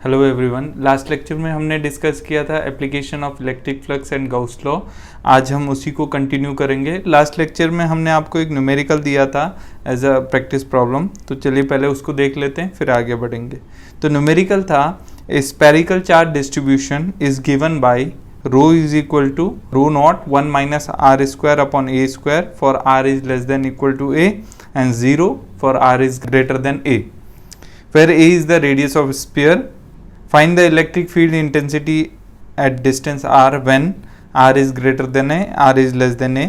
Hello everyone, last lecture में हमने discuss किया था application of electric flux and Gauss law. आज हम उसी को कंटिन्यू करेंगे। लास्ट लेक्चर में हमने आपको एक न्यूमेरिकल दिया था एज अ प्रैक्टिस प्रॉब्लम, तो चलिए पहले उसको देख लेते हैं फिर आगे बढ़ेंगे। तो न्यूमेरिकल था a spherical charge distribution is given by rho is equal to rho not 1 minus r square upon a square for r is less than equal to a and 0 for r is greater than a, where A is the radius of sphere. Find the electric field intensity at distance r when r is greater than a, r is less than a.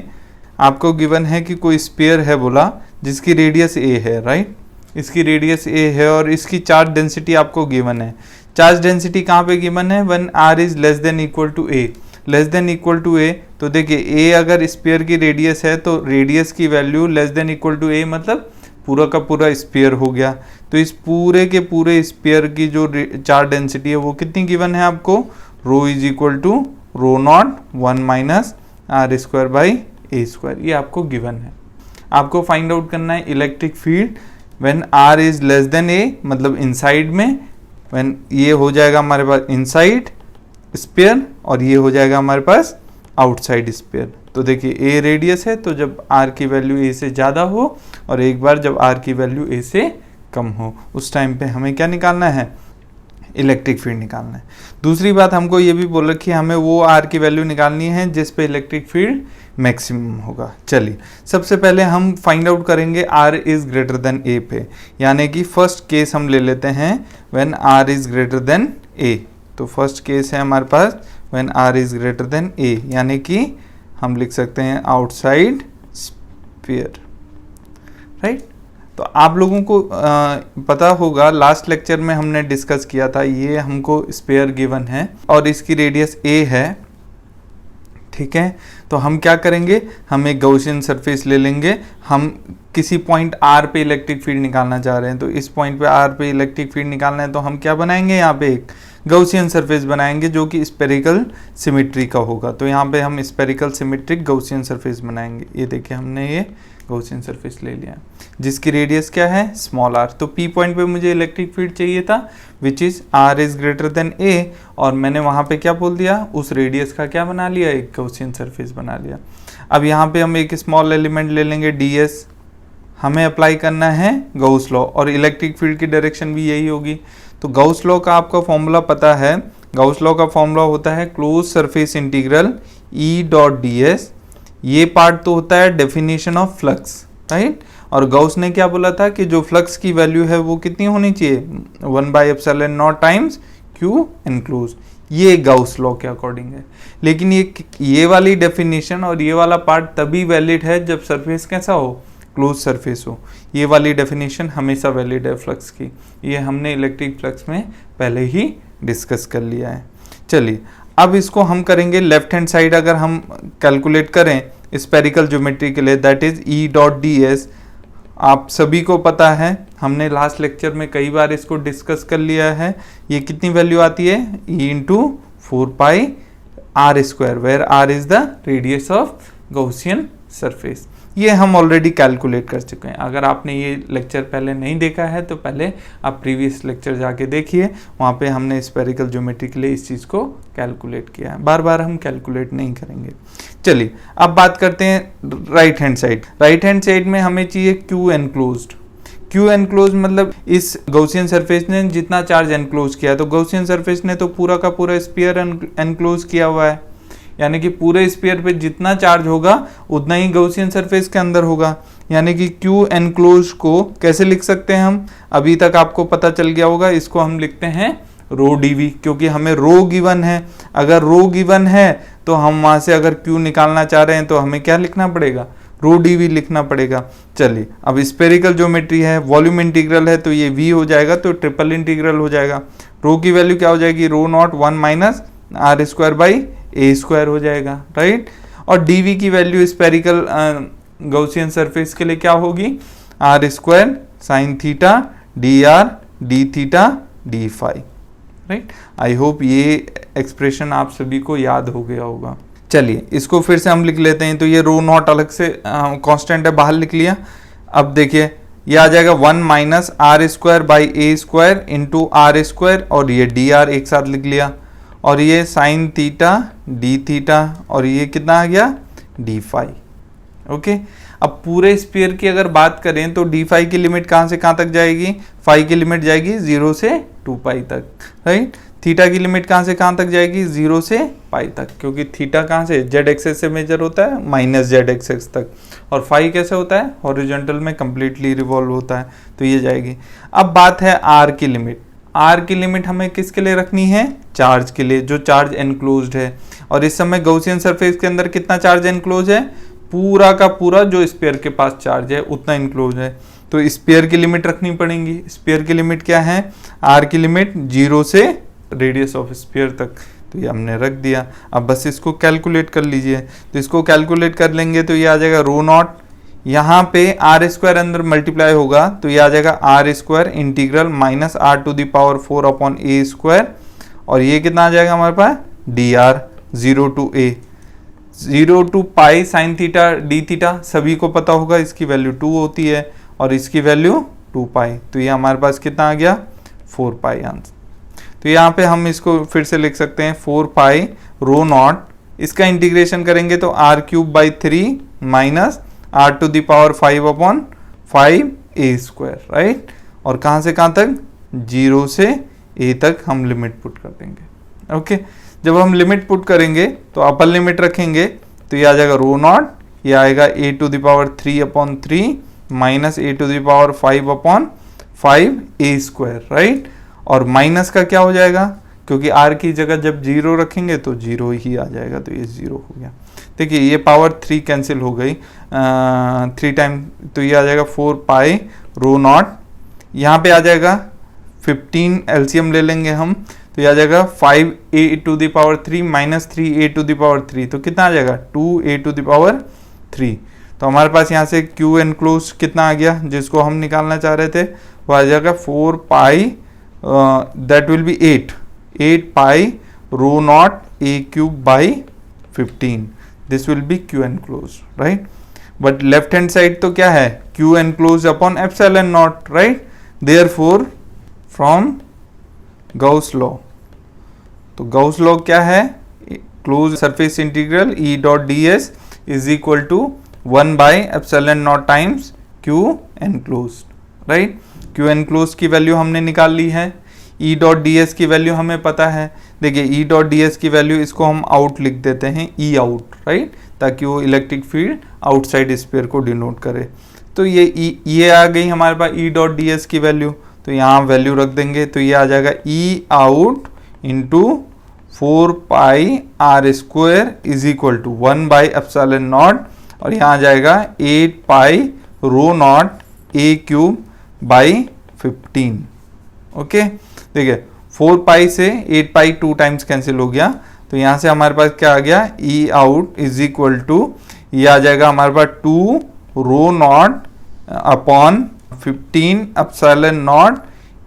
आपको given है कि कोई spare है बोला जिसकी radius a है, right? इसकी radius a है और इसकी चार्ज डेंसिटी आपको गिवन है। चार्ज डेंसिटी कहाँ पे गिवन है? when r is less than equal to a, less than equal to a। तो देखिए a अगर स्पेयर की रेडियस है तो रेडियस की value less than equal to a मतलब पूरा का पूरा स्पेयर हो गया। तो इस पूरे के पूरे स्पेयर की जो चार्ज डेंसिटी है वो कितनी गिवन है आपको? Rho is equal to rho not 1 minus r square by a square, ये आपको गिवन है। आपको फाइंड आउट करना है electric field when r is less than a, मतलब इनसाइड में, व्हेन ये हो जाएगा हमारे पास इनसाइड स्पेयर और ये हो जाएगा हमारे पास आउटसाइड स्पेयर। तो देखिए ए रेडियस है, तो जब आर की वैल्यू ए से ज़्यादा हो और एक बार जब आर की वैल्यू ए से कम हो, उस टाइम पे हमें क्या निकालना है? इलेक्ट्रिक फील्ड निकालना है। दूसरी बात हमको ये भी बोल रखी है, हमें वो आर की वैल्यू निकालनी है जिस पे इलेक्ट्रिक फील्ड मैक्सिमम होगा। चलिए सबसे पहले हम फाइंड आउट करेंगे r is greater than a पे, यानी कि फर्स्ट केस हम ले लेते हैं when r is greater than a. तो फर्स्ट केस है हमारे पास when r is greater than a, यानी कि हम लिख सकते हैं आउटसाइड स्फीयर, राइट? तो आप लोगों को पता होगा लास्ट लेक्चर में हमने डिस्कस किया था, ये हमको स्फीयर गिवन है और इसकी रेडियस a है, ठीक है? तो हम क्या करेंगे, हम एक गॉसियन सरफेस ले लेंगे। हम किसी पॉइंट r पे इलेक्ट्रिक फील्ड निकालना चाह रहे हैं, तो इस पॉइंट पे r पे इलेक्ट्रिक फील्ड निकालना है, तो हम क्या बनाएंगे? यहाँ पे एक गॉसियन सरफेस बनाएंगे जो कि स्पेरिकल सिमेट्री का होगा। तो यहाँ पे हम स्पेरिकल सिमेट्रिक गॉसियन सरफेस बनाएंगे। ये देखिए हमने ये गॉसियन सरफेस ले लिया जिसकी रेडियस क्या है? Small r। तो P पॉइंट पे मुझे इलेक्ट्रिक फील्ड चाहिए था which is r is greater then a, और मैंने वहाँ पे क्या बोल दिया? उस रेडियस का क्या बना लिया? एक गॉसियन सरफेस बना लिया। अब यहाँ पे हम एक स्मॉल एलिमेंट ले लेंगे ds, हमें अप्लाई करना है गॉस लॉ और इलेक्ट्रिक फील्ड की डायरेक्शन भी यही होगी। तो गॉस लॉ का आपका फॉर्मूला पता है, गॉस लॉ का फॉर्मूला होता है close surface integral E dot ds। ये पार्ट तो होता है डेफिनेशन ऑफ फ्लक्स, राइट? और गॉस ने क्या बोला था कि जो फ्लक्स की वैल्यू है वो कितनी होनी चाहिए? 1/ε0 टाइम्स Q एनक्लोज। ये गॉस लॉ के अकॉर्डिंग है। लेकिन ये वाली डेफिनेशन और ये वाला पार्ट तभी वैलिड है जब सरफेस कैसा हो? क्लोज सरफेस हो। ये वाली डेफिनेशन हमेशा वैलिड है फ्लक्स की। ये हमने इलेक्ट्रिक फ्लक्स में पहले ही डिस्कस कर लिया है। चलिए अब इसको हम करेंगे लेफ्ट हैंड साइड। अगर हम कैलकुलेट करें स्पेरिकल ज्योमेट्री के लिए, that is E dot ds, आप सभी को पता है, हमने लास्ट लेक्चर में कई बार इसको डिस्कस कर लिया है। ये कितनी वैल्यू आती है? E into 4πr², where r is the radius of Gaussian surface. ये हम ऑलरेडी कैलकुलेट कर चुके हैं। अगर आपने ये लेक्चर पहले नहीं देखा है तो पहले आप प्रीवियस लेक्चर जाके देखिए, वहाँ पे हमने स्पेरिकल ज्योमेट्री के लिए इस चीज़ को कैलकुलेट किया है। बार बार हम कैलकुलेट नहीं करेंगे। चलिए अब बात करते हैं right hand side. Right hand side में हमें चाहिए Q एनक्लोज्ड। Q एनक्लोज मतलब इस गॉसियन सरफेस ने जितना चार्ज एनक्लोज किया है, तो गॉसियन सरफेस ने तो पूरा का पूरा स्फीयर एनक्लोज किया हुआ है, यानी कि पूरे स्फीयर पे जितना चार्ज होगा उतना ही गॉसियन सरफेस के अंदर होगा। यानी कि Q एनक्लोज को कैसे लिख सकते हैं हम? अभी तक आपको पता चल गया होगा, इसको हम लिखते हैं रो dV, क्योंकि हमें रो गिवन है। अगर रो गिवन है तो हम वहाँ से अगर Q निकालना चाह रहे हैं तो हमें क्या लिखना पड़ेगा? रो dV लिखना पड़ेगा। चलिए अब स्पेरिकल ज्योमेट्री है, वॉल्यूम इंटीग्रल है, तो ये V हो जाएगा, तो ट्रिपल इंटीग्रल हो जाएगा। रो की वैल्यू क्या हो जाएगी? Rho not 1 minus r square by a square हो जाएगा, राइट? और dV की वैल्यू स्पेरिकल गॉसियन सरफेस के लिए क्या होगी? R square sine theta dr d theta d phi, right? I hope ये एक्सप्रेशन आप सभी को याद हो गया होगा। चलिए इसको फिर से हम लिख लेते हैं। तो ये रो नॉट अलग से कांस्टेंट है, बाहर लिख लिया। अब देखिए ये आ जाएगा 1 minus r square by a square into r square, और ये डी आर एक साथ लिख लिया, और ये साइन थीटा डी थीटा, और ये कितना आ गया डी फाई। ओके, अब पूरे स्फीयर की अगर बात करें तो डी फाई की लिमिट कहाँ से कहाँ तक जाएगी, फाई की लिमिट जाएगी 0 से 2 पाई तक, राइट। थीटा की लिमिट कहाँ से कहाँ तक जाएगी, 0 से पाई तक, क्योंकि थीटा कहाँ से जेड एक्सेस से मेजर होता है माइनस जेड एक्सेस तक, और फाई कैसे होता है हॉरिजॉन्टल में कंप्लीटली रिवॉल्व होता है, तो ये जाएगी। अब बात है आर की लिमिट। आर की लिमिट हमें किसके लिए रखनी है, चार्ज के लिए, जो चार्ज एनक्लोज्ड है, और इस समय गॉसियन सरफेस के अंदर कितना चार्ज एनक्लोज है, पूरा का पूरा जो स्फीयर के पास चार्ज है उतना इनक्लोज है, तो स्फीयर की लिमिट रखनी पड़ेगी। स्फीयर की लिमिट क्या है, आर की लिमिट 0 से रेडियस ऑफ स्फीयर तक, तो ये हमने रख दिया। अब बस इसको कैलकुलेट कर लीजिए, तो इसको कैलकुलेट कर लेंगे तो ये आ जाएगा रो नॉट, यहाँ पे आर स्क्वायर अंदर मल्टीप्लाई होगा तो ये आ जाएगा r square integral minus r to the power 4 upon a square, और ये कितना आ जाएगा हमारे पास d r 0 to a 0 to pi sine theta d theta, सभी को पता होगा इसकी वैल्यू 2 होती है और इसकी वैल्यू 2 पाई, तो ये हमारे पास कितना आ गया 4 पाई आंसर। तो यहाँ पे हम इसको फिर से लिख सकते हैं 4 पाई रो नॉट, इसका इंटीग्रेशन करेंगे तो r cube by 3 minus r to the power 5 upon 5 a square, right. और कहाँ से कहाँ तक, 0 से ए तक हम लिमिट पुट कर देंगे। ओके, जब हम लिमिट पुट करेंगे तो अपर लिमिट रखेंगे तो ये आ जाएगा रो नॉट, ये आएगा a to the power 3 upon 3 minus a to the power 5 upon 5 a square, right. और माइनस का क्या हो जाएगा, क्योंकि आर की जगह जब 0 रखेंगे तो 0 ही आ जाएगा, तो ये 0 हो गया। देखिए ये पावर 3 कैंसिल हो गई 3 टाइम, तो ये आ जाएगा 4 पाई रो नॉट, यहाँ पे आ जाएगा 15 एलसीएम ले लेंगे हम, तो ये आ जाएगा 5 a to the power 3 minus 3 a to the power 3, तो कितना आ जाएगा 2 ए टू द पावर 3। तो हमारे पास यहाँ से क्यू एनक्लोज कितना आ गया जिसको हम निकालना चाह रहे थे, वो आ जाएगा 4 pi that will be 8 pi rho naught a cube by 15, this will be q enclose, right. But left hand side तो क्या है, q enclose upon epsilon naught, right. Therefore from Gauss law, तो गाउस लॉ क्या है, close surface integral e dot d s is equal to 1 by epsilon naught times q enclose, right. Q enclose की value हमने निकाल ली है, ई dot d s की value हमें पता है। देखिए ई डॉट डी एस की वैल्यू, इसको हम आउट लिख देते हैं ई आउट, राइट, ताकि वो इलेक्ट्रिक फील्ड आउटसाइड स्फीयर को डिनोट करे। तो ये आ गई हमारे पास ई डॉट डी एस की वैल्यू, तो यहाँ वैल्यू रख देंगे तो ये आ जाएगा e out into 4 pi r square is equal to 1 by epsilon naught, और यहाँ आ जाएगा 8 pi rho naught a cube by 15। Okay, देखिए 4 पाई से 8 पाई 2 टाइम्स कैंसिल हो गया, तो यहाँ से हमारे पास क्या आ गया, e out is equal to ये आ जाएगा हमारे पास 2 rho naught upon 15 epsilon naught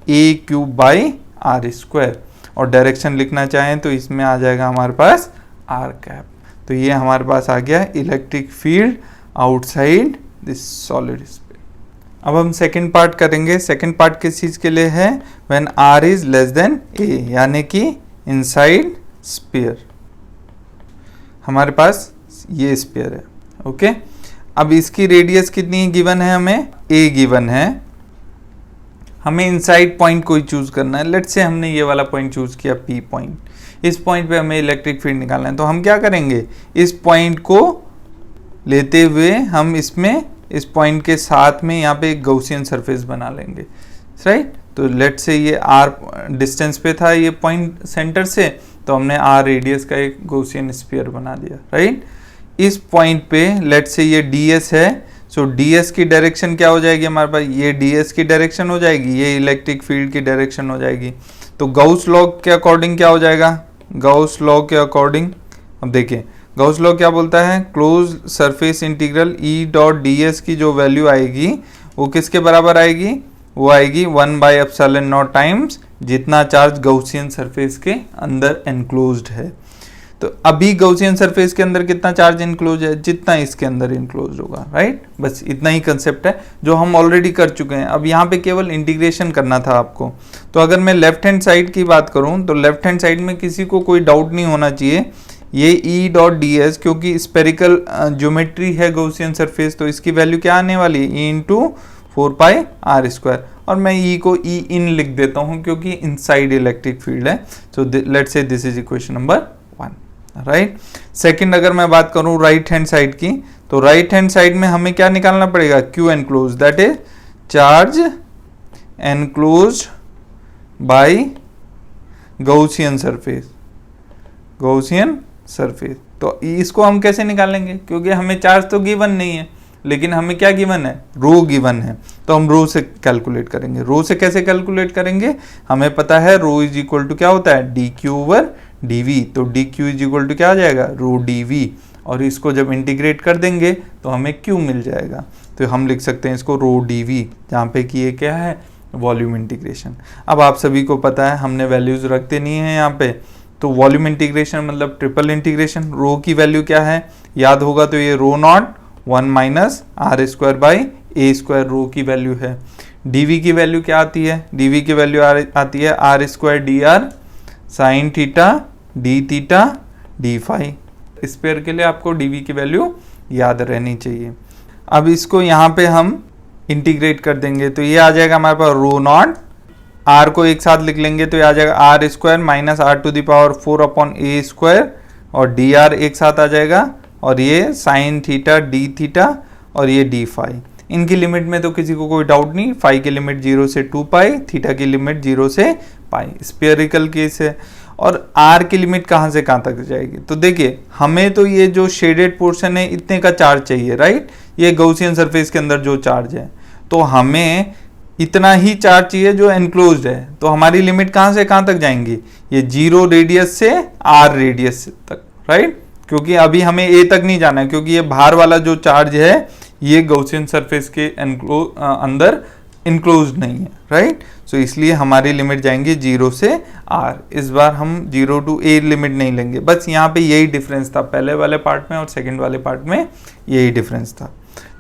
a cube by r square, और डायरेक्शन लिखना चाहें तो इसमें आ जाएगा हमारे पास आर कैप। तो ये हमारे पास आ गया electric field outside this solid sphere. अब हम सेकंड पार्ट करेंगे। सेकंड पार्ट किस चीज़ के लिए है, when r is less than a, यानी कि इनसाइड स्फीयर। हमारे पास ये स्फीयर है, ओके। अब इसकी रेडियस कितनी गिवन है, हमें ए गिवन है, हमें इनसाइड पॉइंट कोई चूज करना है। लेट्स से हमने ये वाला पॉइंट चूज किया पी पॉइंट, इस पॉइंट पे हमें इलेक्ट्रिक फील्ड निकालना है, तो हम क्या करेंगे, इस पॉइंट को लेते हुए हम इसमें इस पॉइंट के साथ में यहाँ पे एक गॉसियन सरफेस बना लेंगे, राइट। तो लेट्स से ये आर डिस्टेंस पे था ये पॉइंट सेंटर से, तो हमने आर रेडियस का एक गॉसियन स्फीयर बना दिया, राइट। इस पॉइंट पे लेट्स से ये डी एस है, सो डी एस की डायरेक्शन क्या हो जाएगी हमारे पास, ये डी एस की डायरेक्शन हो जाएगी, ये इलेक्ट्रिक फील्ड की डायरेक्शन हो जाएगी। तो गाउस लॉ के अकॉर्डिंग क्या हो जाएगा, गाउस लॉ के अकॉर्डिंग, अब देखिए गाउस लॉ क्या बोलता है, close surface integral e dot d s की जो वैल्यू आएगी वो किसके बराबर आएगी, वो आएगी 1 बाई एप्सिलॉन नॉट टाइम्स जितना चार्ज गॉसियन सरफेस के अंदर एनक्लोज्ड है। तो अभी गॉसियन सरफेस के अंदर कितना चार्ज इनक्लोज है, जितना इसके अंदर इनक्लोज होगा, राइट। बस इतना ही कंसेप्ट है जो हम ऑलरेडी कर चुके हैं। अब यहाँ पे केवल इंटीग्रेशन करना था आपको। तो अगर मैं लेफ्ट हैंड साइड की बात करूँ तो लेफ्ट हैंड साइड में किसी को कोई डाउट नहीं होना चाहिए, ये ई डॉट डी एस, क्योंकि स्पेरिकल ज्योमेट्री है गॉसियन सरफेस, तो इसकी वैल्यू क्या आने वाली है, ई इंटू 4πr²। और मैं ई को ई इन लिख देता हूँ क्योंकि इनसाइड इलेक्ट्रिक फील्ड है। So let's say this is equation number 1, right. Second अगर मैं बात करूँ राइट हैंड साइड की, तो राइट हैंड साइड में हमें क्या निकालना पड़ेगा, Q enclose, that is charge enclose by Gaussian surface, Gaussian surface. तो इसको हम कैसे निकालेंगे, क्योंकि हमें चार्ज तो गिवन नहीं है, लेकिन हमें क्या गिवन है, रो गिवन है। तो हम रो से कैलकुलेट करेंगे। रो से कैसे कैलकुलेट करेंगे, हमें पता है रो इज इक्वल टू क्या होता है, d q over d v. तो d q is equal to क्या आ जाएगा, रो डी वी। और इसको जब इंटीग्रेट कर देंगे तो हमें क्यू मिल जाएगा। तो हम लिख सकते हैं इसको रो डी वी, जहाँ पे कि ये क्या है, वॉल्यूम इंटीग्रेशन। अब आप सभी को पता है हमने वैल्यूज रखते नहीं है यहाँ पे, तो वॉल्यूम इंटीग्रेशन मतलब ट्रिपल इंटीग्रेशन। रो की वैल्यू क्या है, याद होगा तो ये rho not 1 minus r square by a square rho की वैल्यू है। डीवी की वैल्यू क्या आती है, डीवी की वैल्यू आती है r square d r sine theta d theta d phi. Sphere के लिए आपको डीवी की वैल्यू याद रहनी चाहिए। अब इसको यहाँ पे हम इंटीग्रेट कर देंगे तो ये आ जाएगा हमारे पास रो नॉट, आर को एक साथ लिख लेंगे तो ये आ जाएगा r square minus r to the power 4 upon a square, और डी आर एक साथ आ जाएगा, और ये साइन थीटा डी थीटा, और ये डी फाई। इनकी लिमिट में तो किसी को कोई डाउट नहीं, फाई की लिमिट 0 से 2 पाई, थीटा की लिमिट 0 से पाई, स्फेरिकल केस है। और आर की लिमिट कहाँ से कहाँ तक जाएगी, तो देखिए हमें तो ये जो शेडेड पोर्शन है इतने का चार्ज चाहिए, राइट। ये गॉसियन सरफेस के अंदर जो चार्ज है, तो हमें इतना ही चार्ज चाहिए जो एनक्लोज्ड है। तो हमारी लिमिट कहाँ से कहाँ तक जाएंगी, ये 0 रेडियस से आर रेडियस तक, राइट। क्योंकि अभी हमें ए तक नहीं जाना है, क्योंकि ये बाहर वाला जो चार्ज है ये गॉसियन सरफेस के अंदर इनक्लोज्ड नहीं है, राइट। सो इसलिए हमारी लिमिट जाएंगी 0 से आर। इस बार हम 0 टू ए लिमिट नहीं लेंगे, बस यहाँ पे यही डिफरेंस था, पहले वाले पार्ट में और सेकंड वाले पार्ट में यही डिफरेंस था।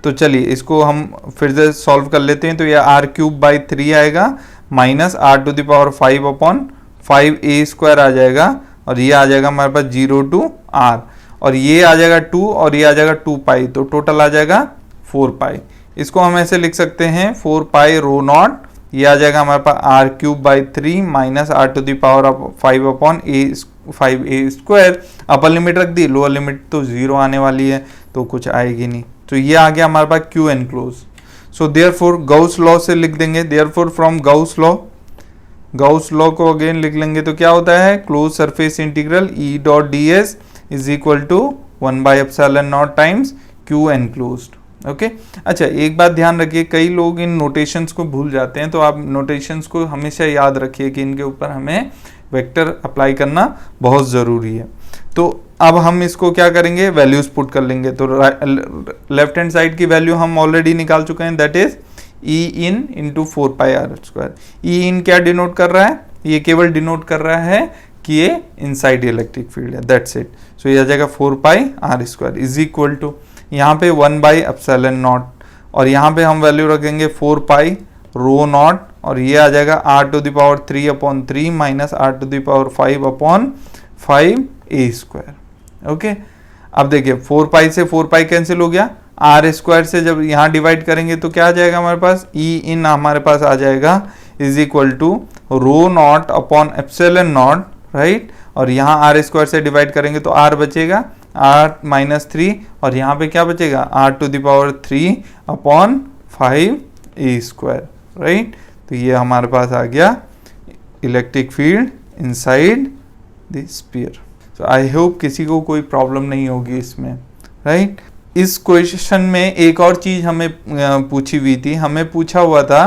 तो चलिए इसको हम फिर से सॉल्व कर लेते हैं। तो ये आर क्यूब बाई 3 आएगा minus r to the power 5 upon 5 a square आ जाएगा, और ये आ जाएगा हमारे पास 0 टू आर, और ये आ जाएगा 2 और ये आ जाएगा 2 पाई, तो टोटल आ जाएगा 4 पाई। इसको हम ऐसे लिख सकते हैं 4 पाई रो नॉट, ये आ जाएगा हमारे पास r cube by 3 minus r to the power 5 upon a 5 a square. Upper limit रख दी, लोअर लिमिट तो 0 आने वाली है तो कुछ आएगी नहीं। तो ये आ गया हमारे पास q enclose. So therefore Gauss law से लिख देंगे, therefore from Gauss law, Gauss law को अगेन लिख लेंगे तो क्या होता है, close surface integral e dot d s is equal to 1 by epsilon naught times q enclosed. Okay, अच्छा एक बात ध्यान रखिए, कई लोग इन नोटेशंस को भूल जाते हैं, तो आप नोटेशंस को हमेशा याद रखिए कि इनके ऊपर हमें वेक्टर अप्लाई करना बहुत ज़रूरी है। तो अब हम इसको क्या करेंगे, वैल्यूज पुट कर लेंगे। तो लेफ्ट हैंड साइड की वैल्यू हम ऑलरेडी निकाल चुके हैं, that is e in into 4 pi r square. E in क्या डिनोट कर रहा है, ये केवल डिनोट कर रहा है कि ये इनसाइड इलेक्ट्रिक फील्ड है, दैट्स इट। सो ये आ जाएगा 4 pi r square is equal to यहाँ पे 1 बाई एप्सिलॉन नॉट, और यहाँ पे हम वैल्यू रखेंगे 4 पाई रो नॉट, और ये आ जाएगा r to the power 3 upon 3 minus r to the power 5 upon 5 a square. Okay, अब देखिए 4 पाई से 4 पाई कैंसिल हो गया, आर स्क्वायर से जब यहाँ डिवाइड करेंगे तो क्या आ जाएगा हमारे पास, ई इन हमारे पास आ जाएगा is equal to rho naught upon epsilon naught, right. और यहाँ आर स्क्वायर से डिवाइड करेंगे तो आर बचेगा आर माइनस 3, और यहाँ पे क्या बचेगा r to the power 3 upon 5 a square, right. तो ये हमारे पास आ गया electric field inside the sphere. So I hope किसी को कोई प्रॉब्लम नहीं होगी इसमें, राइट। इस क्वेश्चन में एक और चीज हमें पूछी हुई थी, हमें पूछा हुआ था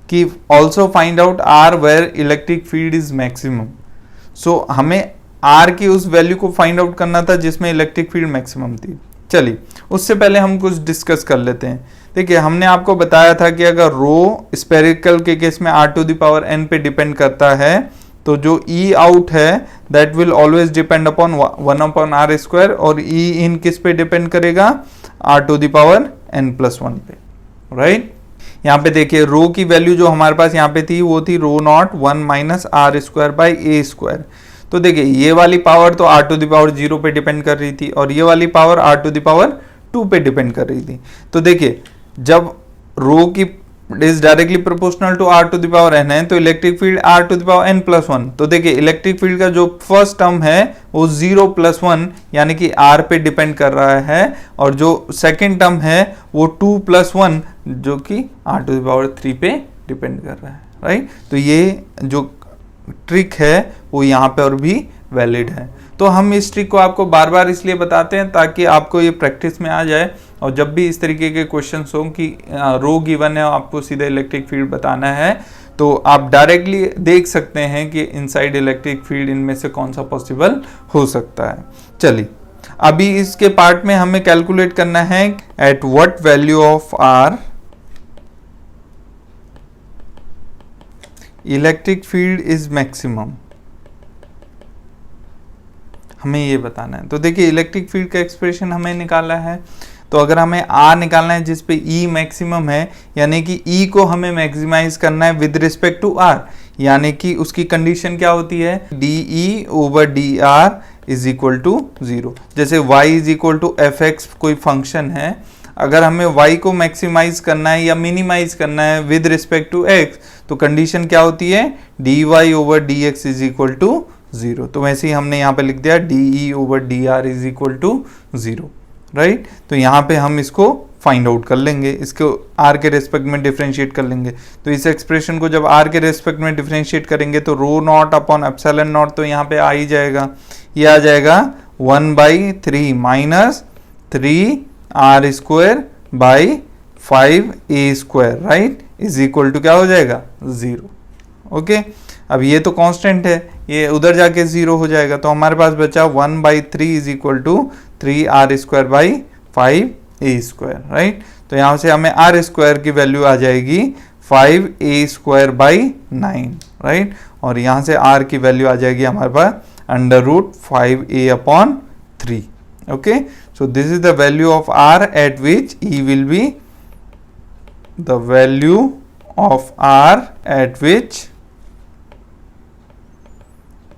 कि also find out r where electric field is maximum. So हमें आर की उस वैल्यू को फाइंड आउट करना था जिसमें इलेक्ट्रिक फील्ड मैक्सिमम थी। चलिए उससे पहले हम कुछ डिस्कस कर लेते हैं। देखिए हमने आपको बताया था कि अगर रो स्पेरिकल के केस में r to the power n पे डिपेंड करता है तो जो ई आउट है that will always depend upon 1/r², और ई इन किस पे डिपेंड करेगा, r⁻n+1 पे, राइट। यहाँ पे देखिए रो की वैल्यू जो हमारे पास यहाँ पे थी वो थी ρ0 1 - r²/a²। तो देखिए ये वाली पावर तो r⁻0 पे डिपेंड कर रही थी और ये वाली पावर r⁻2 पे डिपेंड कर रही थी। तो देखिए जब रो की is directly proportional to r⁻n है तो इलेक्ट्रिक फील्ड r⁻n+1। तो देखिए इलेक्ट्रिक फील्ड का जो फर्स्ट टर्म है वो 0+1 यानी कि r पे डिपेंड कर रहा है, और जो सेकंड टर्म है वो 2+1 जो कि r⁻3 पे डिपेंड कर रहा है, राइट। तो ये जो ट्रिक है वो यहाँ पे और भी वैलिड है। तो हम इस ट्रिक को आपको बार बार इसलिए बताते हैं ताकि आपको ये प्रैक्टिस में आ जाए, और जब भी इस तरीके के क्वेश्चंस हो कि रो गिवन है और आपको सीधे इलेक्ट्रिक फील्ड बताना है तो आप डायरेक्टली देख सकते हैं कि इनसाइड इलेक्ट्रिक फील्ड इनमें से कौन सा पॉसिबल हो सकता है। चलिए अभी इसके पार्ट में हमें कैलकुलेट करना है at what value of r electric field is maximum, हमें ये बताना है। तो देखिए इलेक्ट्रिक फील्ड का एक्सप्रेशन हमें निकालना है, तो अगर हमें R निकालना है जिस पे E मैक्सिमम है, यानी कि E को हमें मैक्सिमाइज करना है विद रिस्पेक्ट टू R, यानी कि उसकी कंडीशन क्या होती है, DE/dr इज इक्वल टू 0। जैसे y is equal to fx कोई फंक्शन है, अगर हमें y को मैक्सिमाइज करना है या मिनिमाइज करना है विद रिस्पेक्ट टू x, तो कंडीशन क्या होती है, dy/dx इज इक्वल टू 0। तो वैसे ही हमने यहाँ पे लिख दिया DE/dr is equal to 0, right. तो यहाँ पे हम इसको फाइंड आउट कर लेंगे, इसको r के रेस्पेक्ट में डिफरेंशिएट कर लेंगे। तो इस एक्सप्रेशन को जब r के रेस्पेक्ट में डिफरेंशिएट करेंगे तो ρ0/ε0 तो यहाँ पे आ ही जाएगा, ये आ जाएगा 1/3 minus 3r²/5a², right, is equal to क्या हो जाएगा 0। ओके, अब ये तो कांस्टेंट है, ये उधर जाके 0 हो जाएगा, तो हमारे पास बचा 1/3 is equal to 3r²/5a², right. तो यहाँ से हमें r² की वैल्यू आ जाएगी 5a²/9, राइट, और यहाँ से r की वैल्यू आ जाएगी हमारे पास √5a/3। Okay, so this is the value of r at which E will be the value of r at which